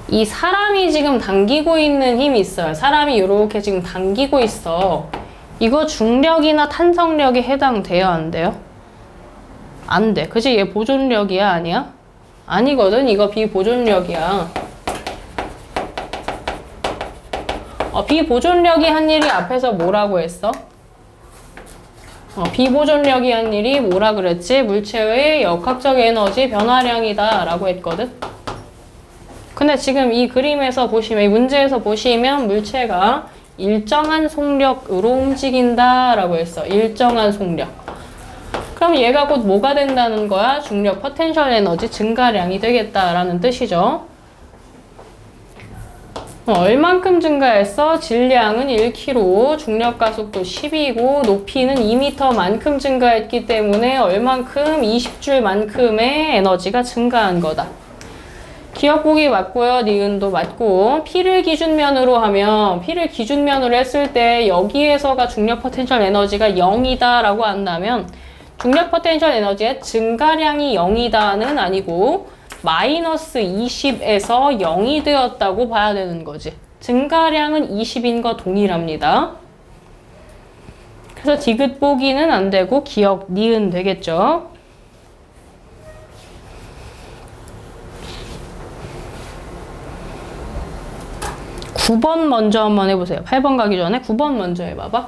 이 사람이 지금 당기고 있는 힘이 있어요. 사람이 이렇게 지금 당기고 있어. 이거 중력이나 탄성력에 해당돼요? 안 돼요? 안 돼. 그치? 얘 보존력이야? 아니야? 아니거든. 이거 비보존력이야. 비보존력이 한 일이 앞에서 뭐라고 했어? 비보존력이 한 일이 뭐라 그랬지? 물체의 역학적 에너지 변화량이다 라고 했거든. 근데 지금 이 그림에서 보시면, 이 문제에서 보시면 물체가 일정한 속력으로 움직인다 라고 했어. 일정한 속력. 그럼 얘가 곧 뭐가 된다는 거야? 중력 포텐셜 에너지 증가량이 되겠다라는 뜻이죠. 얼만큼 증가했어? 질량은 1kg, 중력 가속도 10이고 높이는 2m만큼 증가했기 때문에 얼만큼? 20줄만큼의 에너지가 증가한 거다. 기억 보기 맞고요. 니은도 맞고. P를 기준면으로 하면, P를 기준면으로 했을 때 여기에서가 중력 포텐셜 에너지가 0이다 라고 한다면 중력 포텐셜 에너지의 증가량이 0이다는 아니고 마이너스 20에서 0이 되었다고 봐야 되는 거지. 증가량은 20인 거 동일합니다. 그래서 디귿 보기는 안 되고 기억 니은 되겠죠. (9번) 먼저 한번 해보세요. 8번 가기 전에 9번 먼저 해봐봐.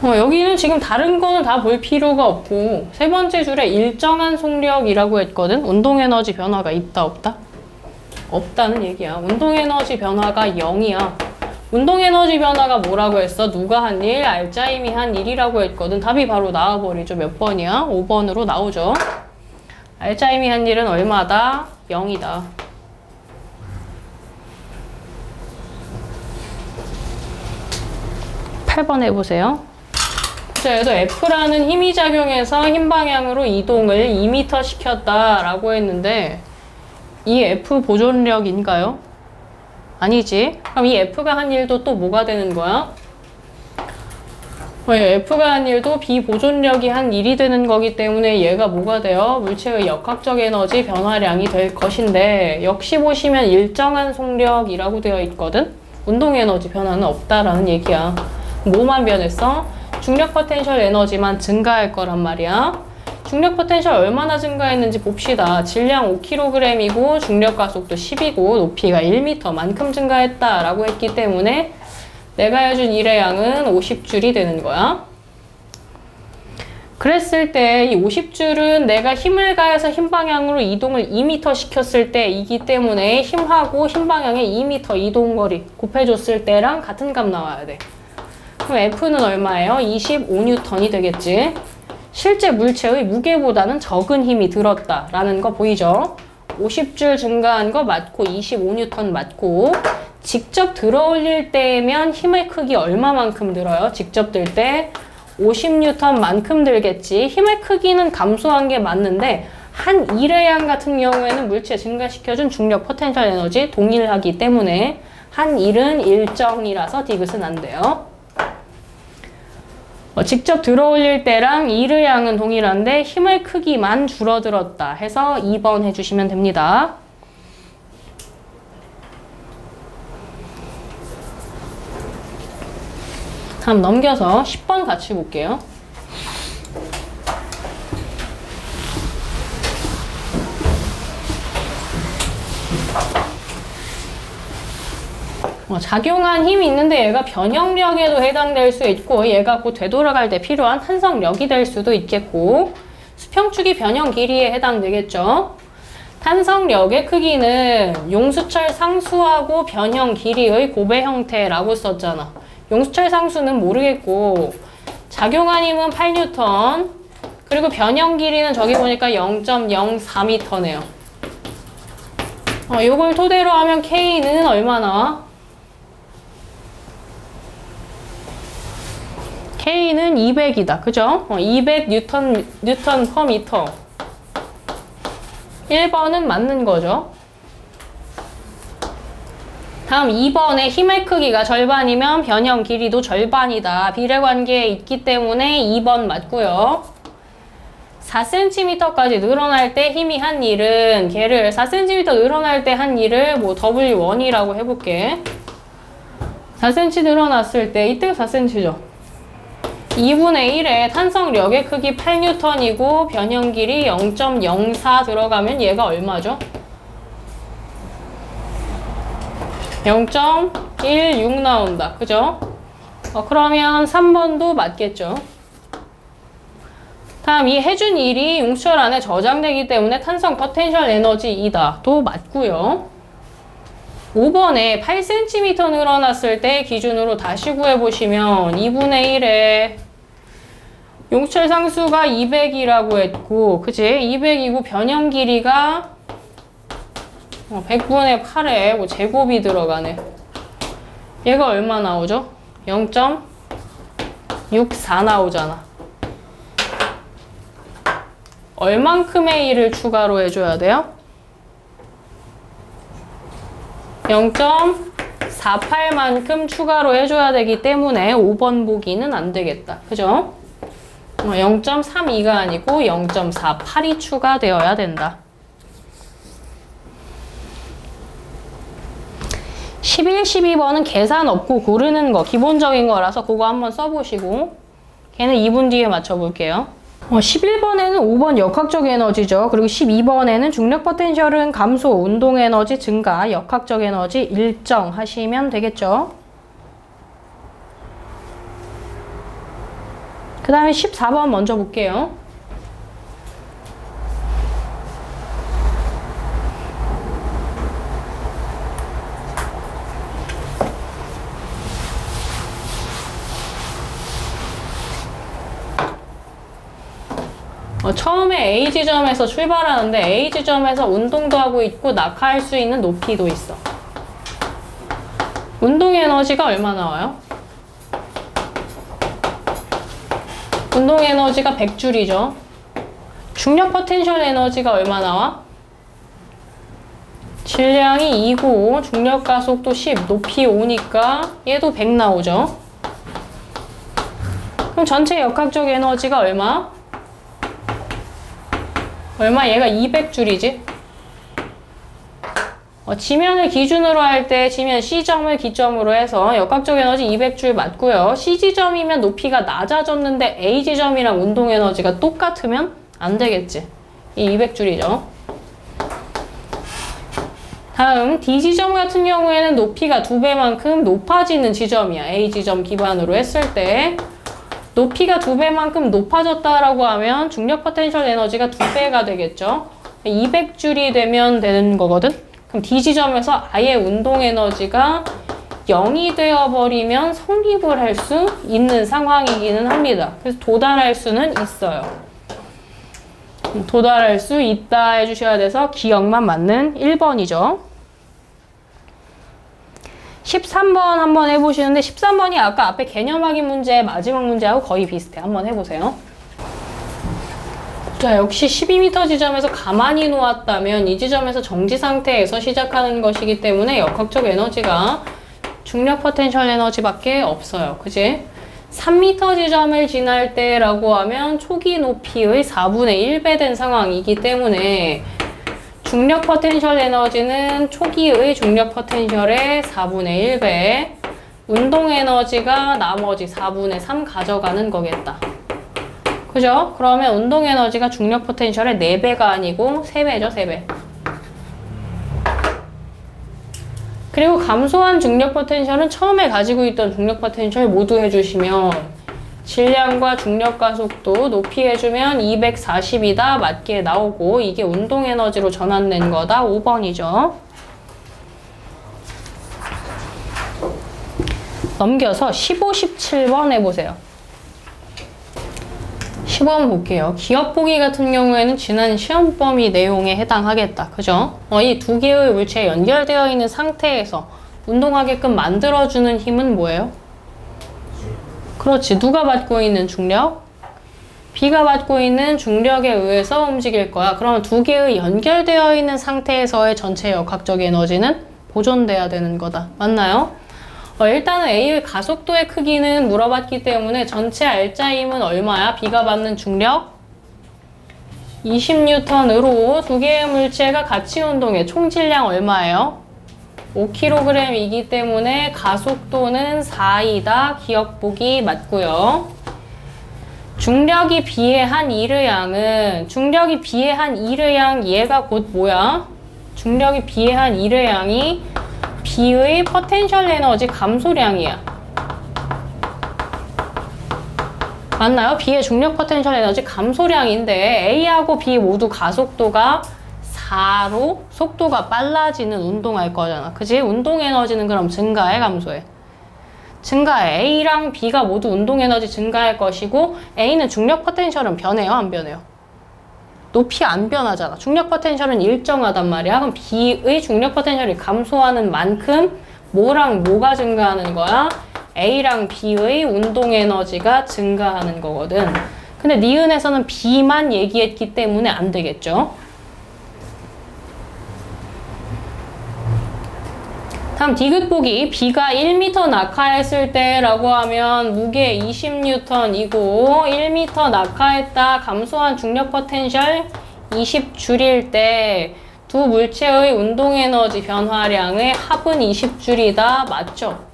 여기는 지금 다른 거는 다 볼 필요가 없고 세 번째 줄에 일정한 속력이라고 했거든. 운동에너지 변화가 있다 없다? 없다는 얘기야. 운동에너지 변화가 0이야. 운동에너지 변화가 뭐라고 했어? 누가 한 일? 알짜이미 한 일이라고 했거든. 답이 바로 나와버리죠. 몇 번이야? 5번으로 나오죠. 알짜이미 한 일은 얼마다? 0이다. 8번 해보세요. 그래서 F라는 힘이 작용해서 힘 방향으로 이동을 2m 시켰다라고 했는데 이 F 보존력인가요? 아니지. 그럼 이 F가 한 일도 또 뭐가 되는 거야? F가 한 일도 비보존력이 한 일이 되는 거기 때문에 얘가 뭐가 돼요? 물체의 역학적 에너지 변화량이 될 것인데 역시 보시면 일정한 속력이라고 되어 있거든? 운동 에너지 변화는 없다라는 얘기야. 뭐만 변했어? 중력 포텐셜 에너지만 증가할 거란 말이야. 중력 포텐셜 얼마나 증가했는지 봅시다. 질량 5kg이고 중력 가속도 10이고 높이가 1m만큼 증가했다라고 했기 때문에 내가 해준 일의 양은 50줄이 되는 거야. 그랬을 때 이 50줄은 내가 힘을 가해서 힘 방향으로 이동을 2m 시켰을 때이기 때문에 힘하고 힘 방향의 2m 이동거리 곱해줬을 때랑 같은 값 나와야 돼. 그럼 F는 얼마예요? 25N이 되겠지. 실제 물체의 무게보다는 적은 힘이 들었다라는 거 보이죠? 50줄 증가한 거 맞고 25N 맞고 직접 들어 올릴 때면 힘의 크기 얼마만큼 들어요? 직접 들 때 50N만큼 들겠지. 힘의 크기는 감소한 게 맞는데 한 일의 양 같은 경우에는 물체 증가시켜준 중력 포텐셜 에너지 동일하기 때문에 한 일은 일정이라서 디귿은 안 돼요. 직접 들어 올릴 때랑 일의 양은 동일한데 힘의 크기만 줄어들었다 해서 2번 해주시면 됩니다. 다음 넘겨서 10번 같이 볼게요. 작용한 힘이 있는데 얘가 변형력에도 해당될 수 있고 얘가 곧 되돌아갈 때 필요한 탄성력이 될 수도 있겠고 수평축이 변형 길이에 해당되겠죠. 탄성력의 크기는 용수철 상수하고 변형 길이의 곱의 형태라고 썼잖아. 용수철 상수는 모르겠고 작용한 힘은 8N 그리고 변형 길이는 저기 보니까 0.04m네요. 요걸 토대로 하면 K는 얼마나? K는 200이다. 그죠? 200 뉴턴 퍼 미터. 1번은 맞는 거죠. 다음 2번에 힘의 크기가 절반이면 변형 길이도 절반이다. 비례관계에 있기 때문에 2번 맞고요. 4cm까지 늘어날 때 힘이 한 일은 걔를 4cm 늘어날 때 한 일을 뭐 W1이라고 해볼게. 4cm 늘어났을 때 이때 4cm죠. 2분의 1에 탄성력의 크기 8N이고 변형 길이 0.04 들어가면 얘가 얼마죠? 0.16 나온다. 그죠? 그러면 3번도 맞겠죠? 다음 이 해준 일이 용수철 안에 저장되기 때문에 탄성 포텐셜 에너지이다. 도 맞고요. 5번에 8cm 늘어났을 때 기준으로 다시 구해보시면 2분의 1에 용수철 상수가 200이라고 했고 그치? 200이고 변형 길이가 100분의 8에 뭐 제곱이 들어가네. 얘가 얼마 나오죠? 0.64 나오잖아. 얼만큼의 일을 추가로 해줘야 돼요? 0.48만큼 추가로 해줘야 되기 때문에 5번 보기는 안 되겠다. 그죠? 0.32가 아니고 0.48이 추가되어야 된다. 11, 12번은 계산 없고 고르는 거 기본적인 거라서 그거 한번 써보시고 걔는 2분 뒤에 맞춰볼게요. 11번에는 5번 역학적 에너지죠. 그리고 12번에는 중력 포텐셜은 감소, 운동 에너지 증가, 역학적 에너지 일정 하시면 되겠죠. 그 다음에 14번 먼저 볼게요. 처음에 A 지점에서 출발하는데 A 지점에서 운동도 하고 있고 낙하할 수 있는 높이도 있어. 운동 에너지가 얼마 나와요? 운동 에너지가 100줄이죠. 중력 포텐셜 에너지가 얼마 나와? 질량이 2고 중력 가속도 10, 높이 5니까 얘도 100 나오죠. 그럼 전체 역학적 에너지가 얼마? 얘가 200줄이지? 지면을 기준으로 할 때 지면 C점을 기점으로 해서 역학적 에너지 200줄 맞고요. C지점이면 높이가 낮아졌는데 A지점이랑 운동 에너지가 똑같으면 안 되겠지. 이 200줄이죠. 다음 D지점 같은 경우에는 높이가 2배만큼 높아지는 지점이야. A지점 기반으로 했을 때 높이가 2배만큼 높아졌다라고 하면 중력 포텐셜 에너지가 2배가 되겠죠. 200줄이 되면 되는 거거든. 그럼 D지점에서 아예 운동 에너지가 0이 되어버리면 성립을 할 수 있는 상황이기는 합니다. 그래서 도달할 수는 있어요. 도달할 수 있다 해주셔야 돼서 기억만 맞는 1번이죠. 13번 한번 해보시는데 13번이 아까 앞에 개념 확인 문제 마지막 문제하고 거의 비슷해. 한번 해보세요. 자, 역시 12m 지점에서 가만히 놓았다면 이 지점에서 정지 상태에서 시작하는 것이기 때문에 역학적 에너지가 중력 포텐셜 에너지밖에 없어요. 그지? 3m 지점을 지날 때라고 하면 초기 높이의 4분의 1배 된 상황이기 때문에 중력 포텐셜 에너지는 초기의 중력 포텐셜의 4분의 1배 운동 에너지가 나머지 4분의 3 가져가는 거겠다. 그죠? 그러면 운동 에너지가 중력 포텐셜의 4배가 아니고 3배죠, 3배. 그리고 감소한 중력 포텐셜은 처음에 가지고 있던 중력 포텐셜 모두 해주시면 질량과 중력과 속도 높이 해주면 240이다 맞게 나오고 이게 운동 에너지로 전환된 거다. 5번이죠. 넘겨서 15, 17번 해보세요. 10번 볼게요. 기억 보기 같은 경우에는 지난 시험 범위 내용에 해당하겠다. 그죠? 이 두 개의 물체에 연결되어 있는 상태에서 운동하게끔 만들어주는 힘은 뭐예요? 그렇지. 누가 받고 있는 중력? B가 받고 있는 중력에 의해서 움직일 거야. 그러면 두 개의 연결되어 있는 상태에서의 전체 역학적 에너지는 보존돼야 되는 거다. 맞나요? 일단은 A의 가속도의 크기는 물어봤기 때문에 전체 알짜 힘은 얼마야? B가 받는 중력 20N으로 두 개의 물체가 같이 운동해. 총 질량 얼마예요? 5kg이기 때문에 가속도는 4이다. 기억 보기 맞고요. 중력이 B의 한 일의 양은 중력이 B의 한 일의 양 얘가 곧 뭐야? 중력이 B의 한 일의 양이 B의 포텐셜 에너지 감소량이야. 맞나요? B의 중력 포텐셜 에너지 감소량인데 A하고 B 모두 가속도가 4로 속도가 빨라지는 운동할 거잖아. 그지? 운동 에너지는 그럼 증가해, 감소해? 증가해. A랑 B가 모두 운동 에너지 증가할 것이고 A는 중력 포텐셜은 변해요, 안 변해요? 높이 안 변하잖아. 중력 포텐셜은 일정하단 말이야. 그럼 B의 중력 포텐셜이 감소하는 만큼 뭐랑 뭐가 증가하는 거야? A랑 B의 운동 에너지가 증가하는 거거든. 근데 니은에서는 B만 얘기했기 때문에 안 되겠죠. 다음 디귿 보기. B가 1m 낙하했을 때라고 하면 무게 20N이고 1m 낙하했다. 감소한 중력 포텐셜 20J일 때 두 물체의 운동 에너지 변화량의 합은 20J이다. 맞죠?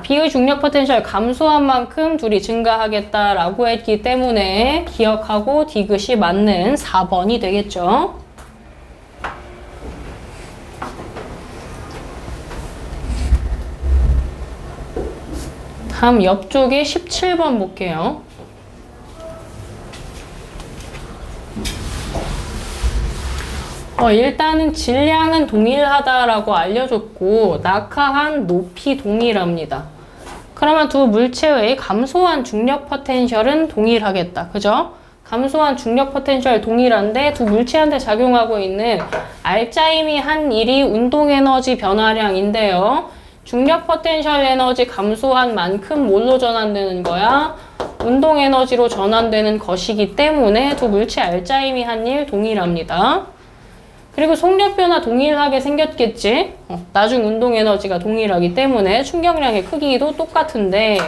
B의 중력 포텐셜 감소한 만큼 둘이 증가하겠다라고 했기 때문에 기억하고 디귿이 맞는 4번이 되겠죠. 다음 옆쪽에 17번 볼게요. 일단은 질량은 동일하다라고 알려줬고 낙하한 높이 동일합니다. 그러면 두 물체의 감소한 중력 포텐셜은 동일하겠다. 그죠? 감소한 중력 포텐셜 동일한데 두 물체한테 작용하고 있는 알짜힘이 한 일이 운동 에너지 변화량인데요. 중력 포텐셜 에너지 감소한 만큼 뭘로 전환되는 거야? 운동 에너지로 전환되는 것이기 때문에 두 물체 알짜힘이 한 일 동일합니다. 그리고 속력 변화 동일하게 생겼겠지? 나중 운동 에너지가 동일하기 때문에 충격량의 크기도 똑같은데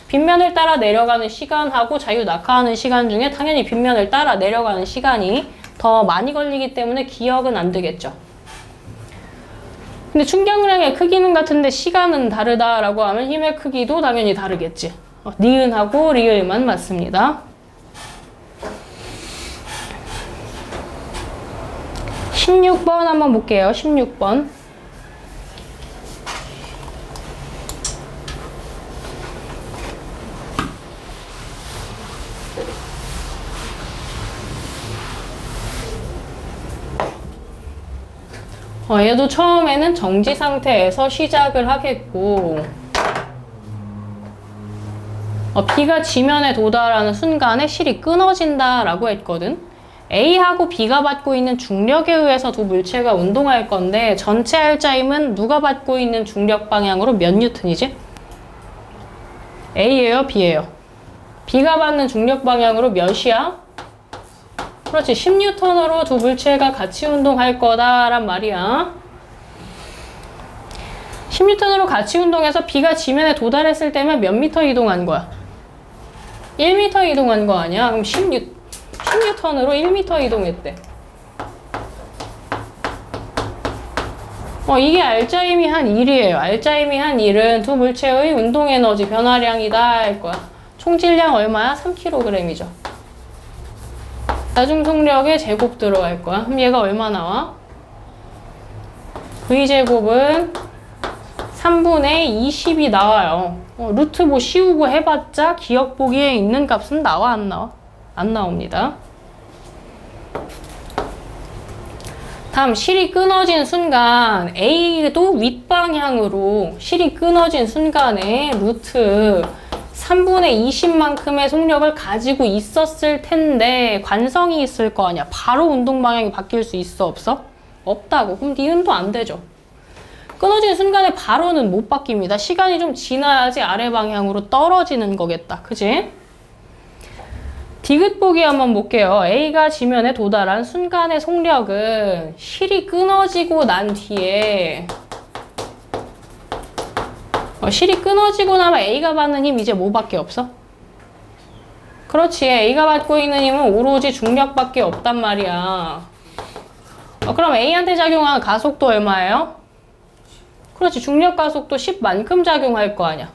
빗면을 따라 내려가는 시간하고 자유 낙하하는 시간 중에 당연히 빗면을 따라 내려가는 시간이 더 많이 걸리기 때문에 기억은 안 되겠죠. 근데 충격량의 크기는 같은데 시간은 다르다라고 하면 힘의 크기도 당연히 다르겠지. 니은하고 리을만 맞습니다. 16번 한번 볼게요. 16번. 얘도 처음에는 정지 상태에서 시작을 하겠고 B가 지면에 도달하는 순간에 실이 끊어진다라고 했거든. A하고 B가 받고 있는 중력에 의해서 두 물체가 운동할 건데 전체 알짜힘은 누가 받고 있는 중력 방향으로 몇 뉴턴이지? A예요? B예요? B가 받는 중력 방향으로 몇이야? 그렇지. 10N으로 두 물체가 같이 운동할 거다란 말이야. 10N으로 같이 운동해서 B가 지면에 도달했을 때면 몇 미터 이동한 거야? 1m 이동한 거 아니야? 그럼 10N으로 1m 이동했대. 이게 알짜임이 한 1이에요. 알짜임이 한 1은 두 물체의 운동 에너지 변화량이다 할 거야. 총 질량 얼마야? 3kg이죠. 나중 속력의 제곱 들어갈 거야. 그럼 얘가 얼마 나와? V제곱은 3분의 20이 나와요. 루트 뭐 씌우고 해봤자 기억 보기에 있는 값은 나와 안 나와? 안 나옵니다. 다음 실이 끊어진 순간 A도 윗방향으로 실이 끊어진 순간에 루트 3분의 20만큼의 속력을 가지고 있었을 텐데 관성이 있을 거 아니야. 바로 운동 방향이 바뀔 수 있어 없어? 없다고. 그럼 니은도 안 되죠. 끊어진 순간에 바로는 못 바뀝니다. 시간이 좀 지나야지 아래 방향으로 떨어지는 거겠다. 그지? 디귿 보기 한번 볼게요. A가 지면에 도달한 순간의 속력은 실이 끊어지고 난 뒤에 실이 끊어지고 나면 A가 받는 힘 이제 뭐밖에 없어? 그렇지. A가 받고 있는 힘은 오로지 중력밖에 없단 말이야. 그럼 A한테 작용한 가속도 얼마예요? 그렇지. 중력 가속도 10만큼 작용할 거 아니야.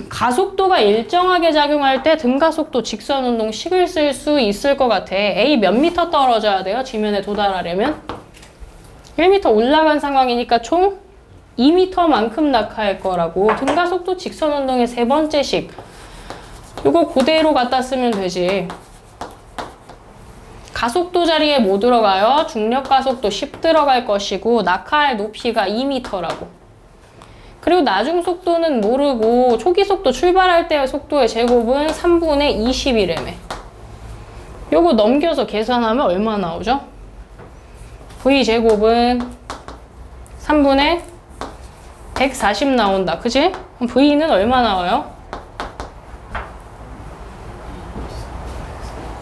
가속도가 일정하게 작용할 때 등가속도 직선운동 식을 쓸 수 있을 것 같아. A 몇 미터 떨어져야 돼요? 지면에 도달하려면? 1미터 올라간 상황이니까 총 2m만큼 낙하할 거라고. 등가속도 직선운동의 세 번째 식. 이거 그대로 갖다 쓰면 되지. 가속도 자리에 뭐 들어가요? 중력 가속도 10 들어갈 것이고 낙하할 높이가 2m라고. 그리고 나중 속도는 모르고 초기 속도 출발할 때의 속도의 제곱은 3분의 20이래며. 요거 넘겨서 계산하면 얼마 나오죠? V제곱은 3분의 140 나온다. 그지? 그럼 V는 얼마 나와요?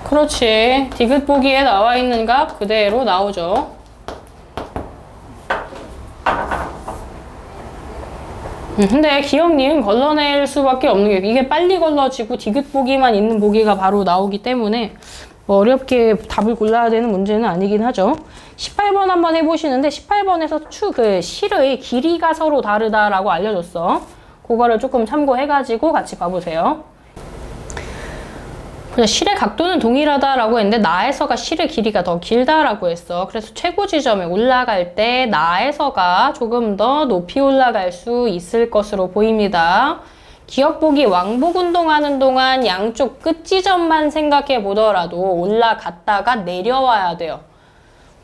그렇지. 디귿 보기에 나와 있는 값 그대로 나오죠. 근데 기억, 니은 걸러낼 수밖에 없는 게 이게 빨리 걸러지고 디귿 보기만 있는 보기가 바로 나오기 때문에 뭐 어렵게 답을 골라야 되는 문제는 아니긴 하죠. 18번 한번 해보시는데 18번에서 실의 길이가 서로 다르다라고 알려줬어. 그거를 조금 참고해가지고 같이 봐보세요. 실의 각도는 동일하다라고 했는데 나에서가 실의 길이가 더 길다라고 했어. 그래서 최고 지점에 올라갈 때 나에서가 조금 더 높이 올라갈 수 있을 것으로 보입니다. 기억 보기 왕복 운동하는 동안 양쪽 끝 지점만 생각해 보더라도 올라갔다가 내려와야 돼요.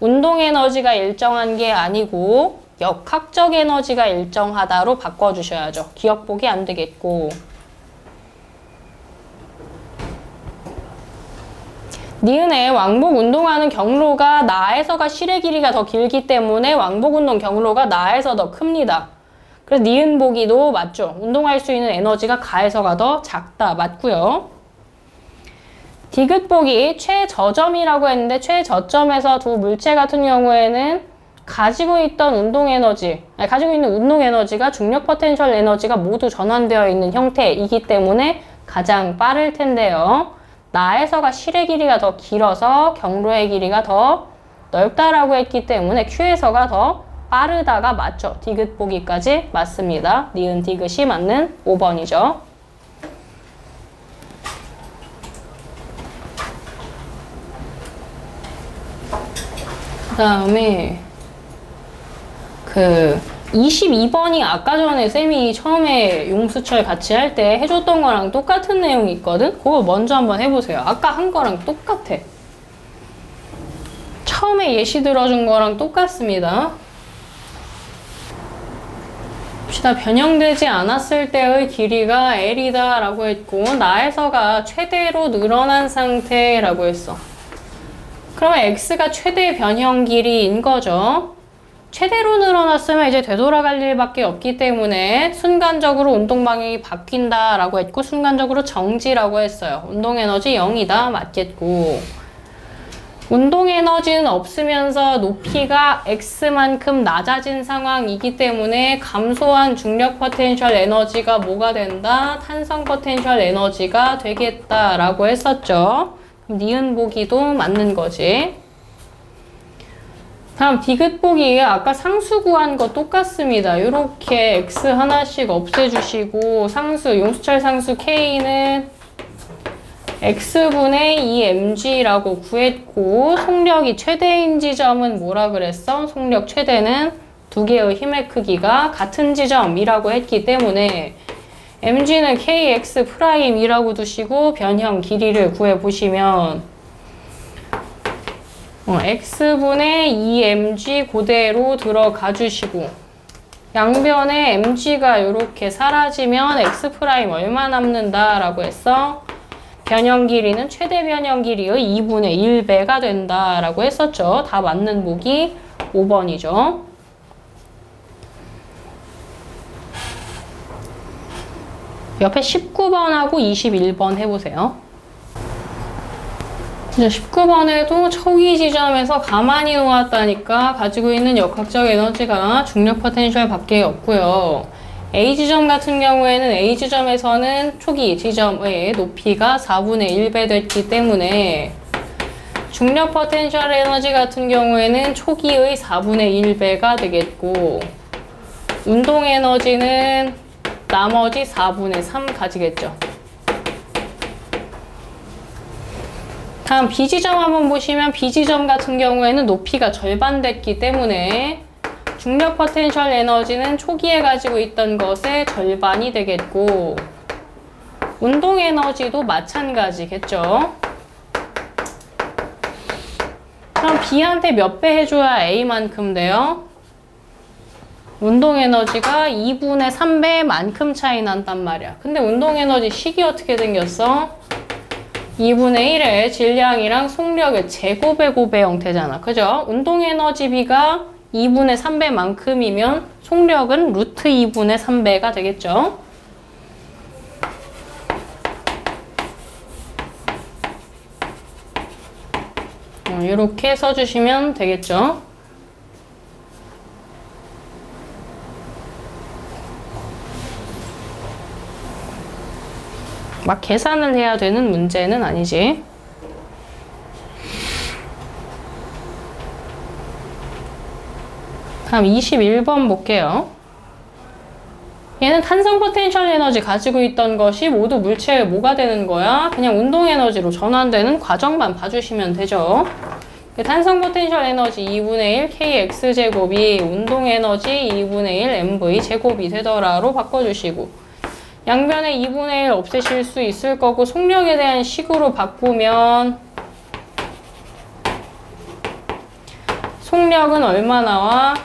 운동 에너지가 일정한 게 아니고 역학적 에너지가 일정하다로 바꿔주셔야죠. 기억 보기 안 되겠고. 니은의 왕복 운동하는 경로가 나에서가 실의 길이가 더 길기 때문에 왕복 운동 경로가 나에서 더 큽니다. 그래서 니은 보기도 맞죠. 운동할 수 있는 에너지가 가에서가 더 작다. 맞고요. 디귿 보기 최저점이라고 했는데 최저점에서 두 물체 같은 경우에는 가지고 있던 운동 에너지, 가지고 있는 운동 에너지가 중력 포텐셜 에너지가 모두 전환되어 있는 형태이기 때문에 가장 빠를 텐데요. 나에서가 실의 길이가 더 길어서 경로의 길이가 더 넓다라고 했기 때문에 Q에서가 더 빠르다가 맞죠. 디귿 보기까지 맞습니다. 니은 디귿이 맞는 5번이죠. 그 다음에 22번이 아까 전에 쌤이 처음에 용수철 같이 할 때 해줬던 거랑 똑같은 내용이 있거든? 그거 먼저 한번 해보세요. 아까 한 거랑 똑같아. 처음에 예시 들어준 거랑 똑같습니다. 봅시다. 변형되지 않았을 때의 길이가 L이다 라고 했고 나에서가 최대로 늘어난 상태라고 했어. 그러면 X가 최대 변형 길이인 거죠. 최대로 늘어났으면 이제 되돌아갈 일밖에 없기 때문에 순간적으로 운동 방향이 바뀐다라고 했고 순간적으로 정지라고 했어요. 운동 에너지 0이다. 맞겠고 운동 에너지는 없으면서 높이가 X만큼 낮아진 상황이기 때문에 감소한 중력 포텐셜 에너지가 뭐가 된다? 탄성 포텐셜 에너지가 되겠다라고 했었죠. 그럼 니은 보기도 맞는 거지. 다음 디귿 보기 아까 상수 구한 거 똑같습니다. 이렇게 x 하나씩 없애주시고 상수 용수철 상수 k는 x분의 2mg라고 구했고 속력이 최대인 지점은 뭐라 그랬어? 속력 최대는 두 개의 힘의 크기가 같은 지점이라고 했기 때문에 mg는 kx'이라고 두시고 변형 길이를 구해보시면 x분의 2mg 그대로 들어가 주시고 양변에 mg가 이렇게 사라지면 x' 얼마 남는다 라고 했어? 변형 길이는 최대 변형 길이의 2분의 1배가 된다 라고 했었죠. 다 맞는 보기 5번이죠. 옆에 19번하고 21번 해보세요. 19번에도 초기 지점에서 가만히 놓았다니까 가지고 있는 역학적 에너지가 중력 포텐셜 밖에 없고요. A 지점 같은 경우에는 A 지점에서는 초기 지점의 높이가 4분의 1배 됐기 때문에 중력 포텐셜 에너지 같은 경우에는 초기의 4분의 1배가 되겠고 운동 에너지는 나머지 4분의 3 가지겠죠. 다음 B지점 한번 보시면 B지점 같은 경우에는 높이가 절반 됐기 때문에 중력 포텐셜 에너지는 초기에 가지고 있던 것의 절반이 되겠고 운동 에너지도 마찬가지겠죠. 그럼 B한테 몇 배 해줘야 A만큼 돼요? 운동 에너지가 2분의 3배만큼 차이 난단 말이야. 근데 운동 에너지 식이 어떻게 생겼어? 2분의 1의 질량이랑 속력의 제곱의 곱의 형태잖아. 그죠? 운동 에너지 비가 2분의 3배만큼이면 속력은 루트 2분의 3배가 되겠죠? 이렇게 써주시면 되겠죠? 막 계산을 해야 되는 문제는 아니지. 다음 21번 볼게요. 얘는 탄성 포텐셜 에너지 가지고 있던 것이 모두 물체의 뭐가 되는 거야? 그냥 운동 에너지로 전환되는 과정만 봐주시면 되죠. 탄성 포텐셜 에너지 2분의 1 kx제곱이 운동 에너지 2분의 1 mv 제곱이 되더라로 바꿔주시고 양변에 2분의 1 없애실 수 있을 거고 속력에 대한 식으로 바꾸면 속력은 얼마 나와?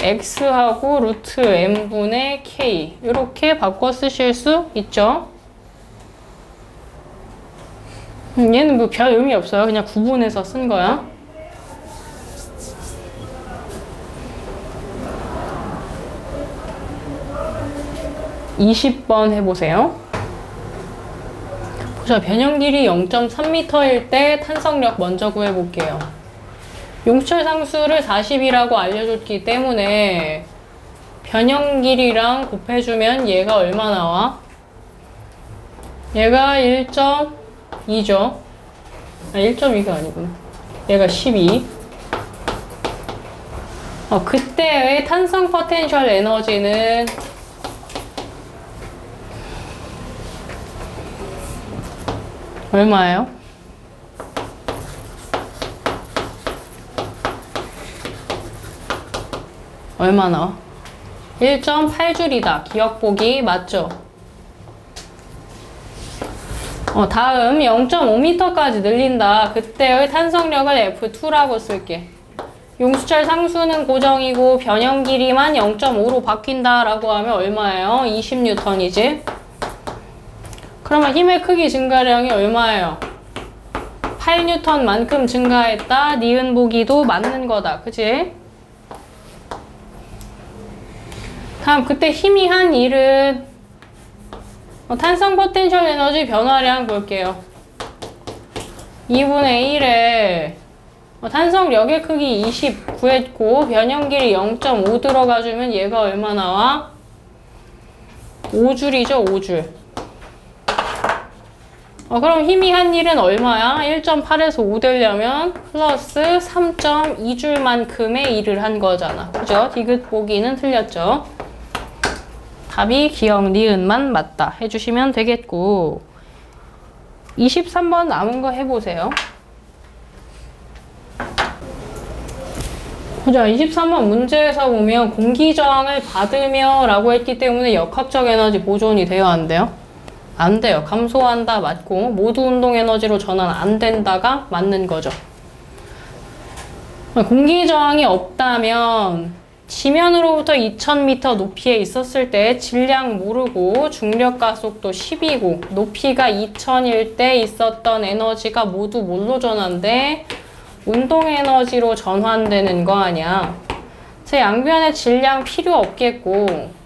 x하고 루트 m분의 k 이렇게 바꿔 쓰실 수 있죠. 얘는 뭐 별 의미 없어요. 그냥 구분해서 쓴 거야. (20번) 해보세요. 보자, 변형 길이 0.3m일 때 탄성력 먼저 구해볼게요. 용수철 상수를 40이라고 알려줬기 때문에 변형 길이랑 곱해주면 얘가 얼마 나와? 얘가 1.2죠. 아, 1.2가 아니구나. 얘가 12. 그때의 탄성 포텐셜 에너지는 얼마예요? 얼마 나와? 1.8줄이다. 기억 보기 맞죠? 다음 0.5m까지 늘린다. 그때의 탄성력을 F2라고 쓸게. 용수철 상수는 고정이고 변형 길이만 0.5로 바뀐다라고 하면 얼마예요? 20N이지? 그러면 힘의 크기 증가량이 얼마예요? 8N만큼 증가했다. 니은 보기도 맞는 거다. 그치? 다음 그때 힘이 한 일은 탄성 포텐셜 에너지 변화량 볼게요. 2분의 1에 탄성력의 크기 20 구했고 변형 길이 0.5 들어가주면 얘가 얼마 나와? 5줄이죠, 5줄. 그럼 힘이 한 일은 얼마야? 1.8에서 5 되려면 플러스 3.2줄만큼의 일을 한 거잖아. 그죠? 디귿 보기는 틀렸죠? 답이 기억, 니은만 맞다 해주시면 되겠고 23번 남은 거 해보세요. 자, 23번 문제에서 보면 공기저항을 받으며 라고 했기 때문에 역학적 에너지 보존이 돼야 한대요. 안 돼요. 감소한다 맞고 모두 운동 에너지로 전환 안 된다가 맞는 거죠. 공기저항이 없다면 지면으로부터 2000m 높이에 있었을 때 질량 모르고 중력 가속도 10이고 높이가 2000일 때 있었던 에너지가 모두 뭘로 전환돼? 운동 에너지로 전환되는 거 아니야. 제 양변에 질량 필요 없겠고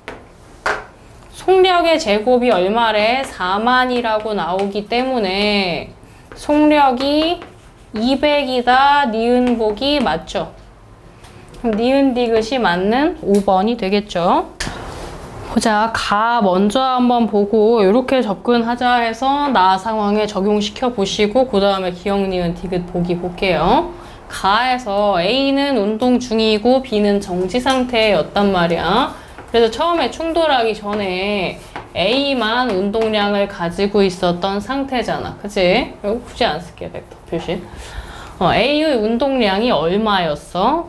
속력의 제곱이 얼마래? 4만이라고 나오기 때문에 속력이 200이다. 니은 보기 맞죠? 그럼 니은 디귿이 맞는 5번이 되겠죠? 보자. 가 먼저 한번 보고 이렇게 접근하자 해서 나 상황에 적용시켜 보시고 그 다음에 기억, 니은, 디귿 보기 볼게요. 가에서 A는 운동 중이고 B는 정지 상태였단 말이야. 그래서 처음에 충돌하기 전에 A만 운동량을 가지고 있었던 상태잖아. 그치? 이거 굳이 안 쓸게, 벡터 표시. A의 운동량이 얼마였어?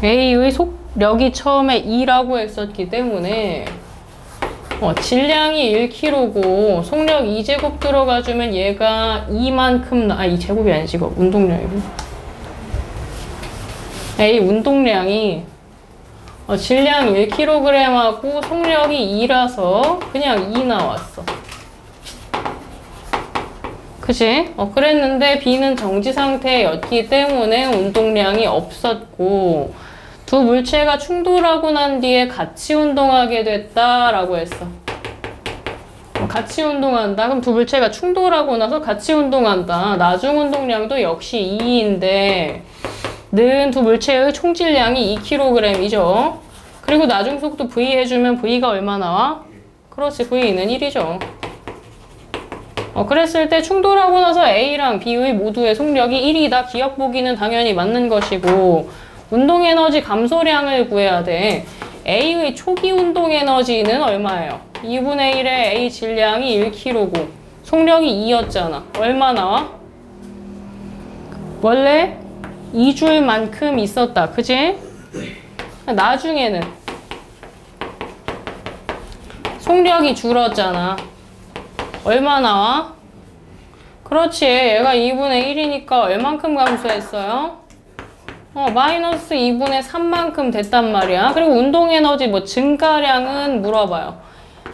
A의 속력이 처음에 2라고 했었기 때문에 질량이 1kg고 속력 2제곱 들어가주면 얘가 2만큼 2제곱이 아니지 이거 운동량이고 A 운동량이 질량 1kg하고 속력이 2라서 그냥 2 나왔어. 그치? 그랬는데 B는 정지 상태였기 때문에 운동량이 없었고 두 물체가 충돌하고 난 뒤에 같이 운동하게 됐다라고 했어. 같이 운동한다. 그럼 두 물체가 충돌하고 나서 같이 운동한다. 나중 운동량도 역시 2인데 는 두 물체의 총 질량이 2kg이죠. 그리고 나중 속도 V 해주면 V가 얼마 나와? 그렇지, V는 1이죠. 그랬을 때 충돌하고 나서 A랑 B의 모두의 속력이 1이다. 기억 보기는 당연히 맞는 것이고 운동 에너지 감소량을 구해야 돼. A의 초기 운동 에너지는 얼마예요? 2분의 1의 A 질량이 1kg고 속력이 2였잖아. 얼마 나와? 원래 2줄만큼 있었다. 그지? 나중에는 속력이 줄었잖아. 얼마 나와? 그렇지. 얘가 2분의 1이니까 얼만큼 감소했어요? 마이너스 2분의 3만큼 됐단 말이야. 그리고 운동 에너지 증가량은 물어봐요.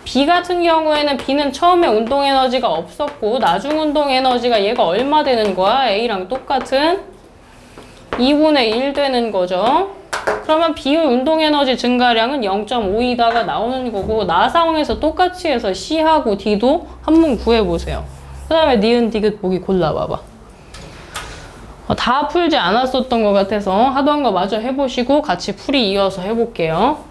B 같은 경우에는 B는 처음에 운동 에너지가 없었고 나중 운동 에너지가 얘가 얼마 되는 거야? A랑 똑같은 2분의 1 되는 거죠. 그러면 B의 운동 에너지 증가량은 0.5이다가 나오는 거고 나 상황에서 똑같이 해서 C하고 D도 한번 구해보세요. 그 다음에 니은 디귿 보기 골라봐봐. 다 풀지 않았었던 것 같아서 하던 거 마저 해보시고 같이 풀이 이어서 해볼게요.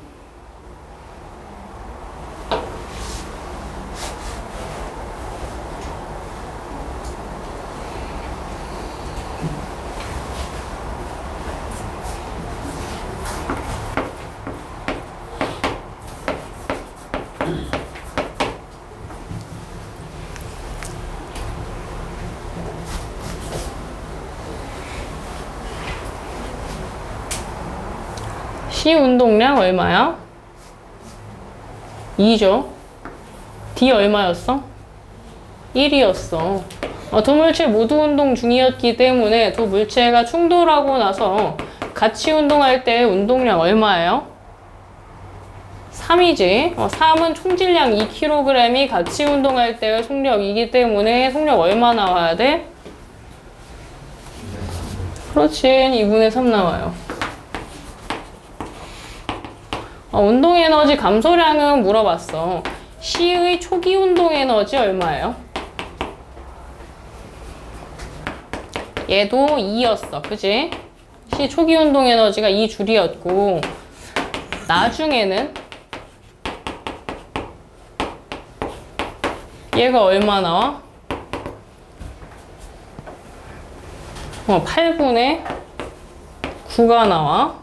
C 운동량 얼마야? 2죠. D 얼마였어? 1이었어. 두 물체 모두 운동 중이었기 때문에 두 물체가 충돌하고 나서 같이 운동할 때 운동량 얼마예요? 3이지. 3은 총질량 2kg이 같이 운동할 때의 속력이기 때문에 속력 얼마 나와야 돼? 그렇지. 2분의 3 나와요. 운동 에너지 감소량은 물어봤어. C의 초기 운동 에너지 얼마예요? 얘도 2였어. 그지? C 초기 운동 에너지가 2줄이었고 나중에는 얘가 얼마 나와? 8분의 9가 나와.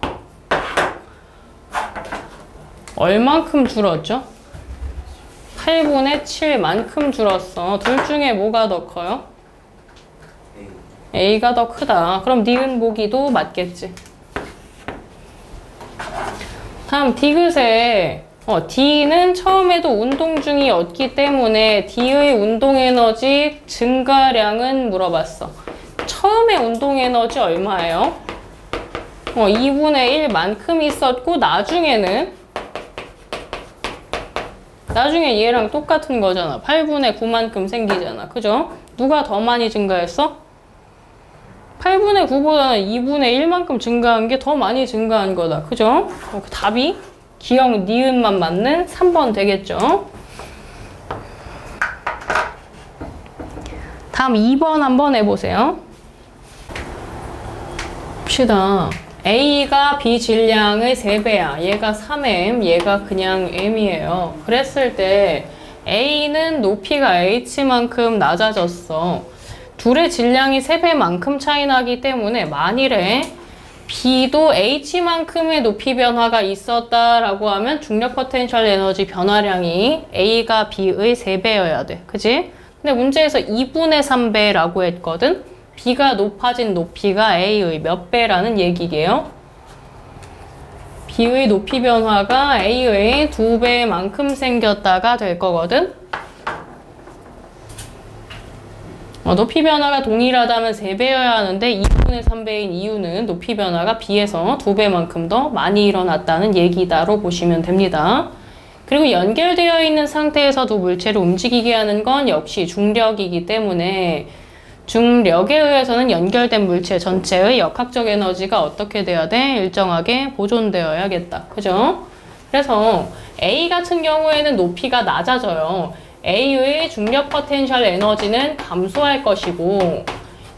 얼만큼 줄었죠? 8분의 7만큼 줄었어. 둘 중에 뭐가 더 커요? A가 더 크다. 그럼 니은 보기도 맞겠지. 다음 디귿에 D는 처음에도 운동 중이었기 때문에 D의 운동 에너지 증가량은 물어봤어. 처음에 운동 에너지 얼마예요? 2분의 1만큼 있었고 나중에 얘랑 똑같은 거잖아. 8분의 9만큼 생기잖아. 그죠? 누가 더 많이 증가했어? 8분의 9보다는 2분의 1만큼 증가한 게 더 많이 증가한 거다. 그죠? 답이 기억 니은만 맞는 3번 되겠죠? 다음 2번 한번 해보세요. 봅시다. A가 B 질량의 3배야. 얘가 3m, 얘가 그냥 m이에요. 그랬을 때 A는 높이가 h만큼 낮아졌어. 둘의 질량이 3배만큼 차이 나기 때문에 만일에 B도 h만큼의 높이 변화가 있었다라고 하면 중력 포텐셜 에너지 변화량이 A가 B의 3배여야 돼. 그치? 근데 문제에서 2분의 3배라고 했거든? B가 높아진 높이가 A의 몇 배라는 얘기게요? B의 높이 변화가 A의 2배만큼 생겼다가 될 거거든? 높이 변화가 동일하다면 3배여야 하는데 2분의 3배인 이유는 높이 변화가 B에서 2배만큼 더 많이 일어났다는 얘기다로 보시면 됩니다. 그리고 연결되어 있는 상태에서 두 물체를 움직이게 하는 건 역시 중력이기 때문에 중력에 의해서는 연결된 물체 전체의 역학적 에너지가 어떻게 돼야 돼? 일정하게 보존되어야겠다. 그죠? 그래서 A 같은 경우에는 높이가 낮아져요. A의 중력 포텐셜 에너지는 감소할 것이고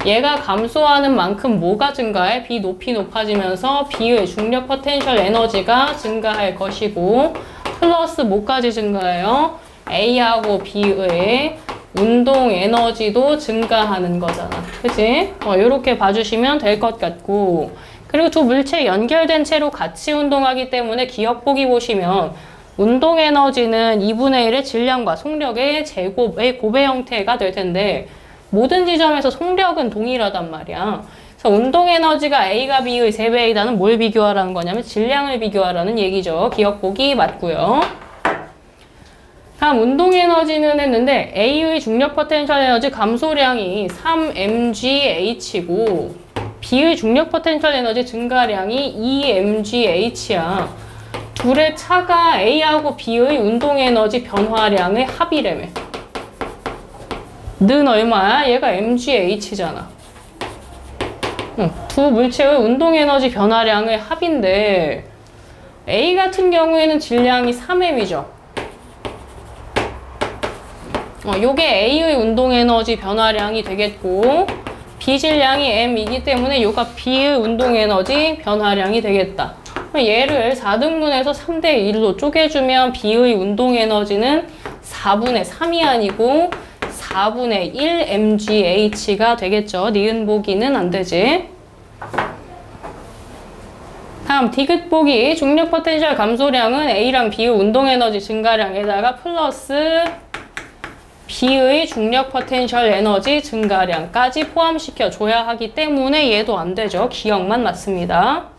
얘가 감소하는 만큼 뭐가 증가해? B 높이 높아지면서 B의 중력 포텐셜 에너지가 증가할 것이고 플러스 뭐까지 증가해요? A하고 B의 운동 에너지도 증가하는 거잖아. 그치? 요렇게 봐주시면 될 것 같고 그리고 두 물체 연결된 채로 같이 운동하기 때문에 기억 보기 보시면 운동 에너지는 2분의 1의 질량과 속력의 제곱의 곱의 형태가 될 텐데 모든 지점에서 속력은 동일하단 말이야. 그래서 운동 에너지가 A가 B의 3배이다는 뭘 비교하라는 거냐면 질량을 비교하라는 얘기죠. 기억 보기 맞고요. 다음 운동 에너지는 했는데 A의 중력 포텐셜 에너지 감소량이 3mgh고 B의 중력 포텐셜 에너지 증가량이 2mgh야. 둘의 차가 A하고 B의 운동 에너지 변화량의 합이라며. 는 얼마야? 얘가 mgh잖아. 두 물체의 운동 에너지 변화량의 합인데 A 같은 경우에는 질량이 3m이죠. 요게 A의 운동 에너지 변화량이 되겠고 B 질량이 m이기 때문에 요가 B의 운동 에너지 변화량이 되겠다. 얘를 4등분해서 3대 1로 쪼개주면 B의 운동 에너지는 4분의 3이 아니고 4분의 1 mgh가 되겠죠. 니은 보기는 안 되지. 다음 디귿 보기 중력 포텐셜 감소량은 A랑 B의 운동 에너지 증가량에다가 플러스 B의 중력 포텐셜 에너지 증가량까지 포함시켜 줘야 하기 때문에 얘도 안 되죠. 기억만 맞습니다.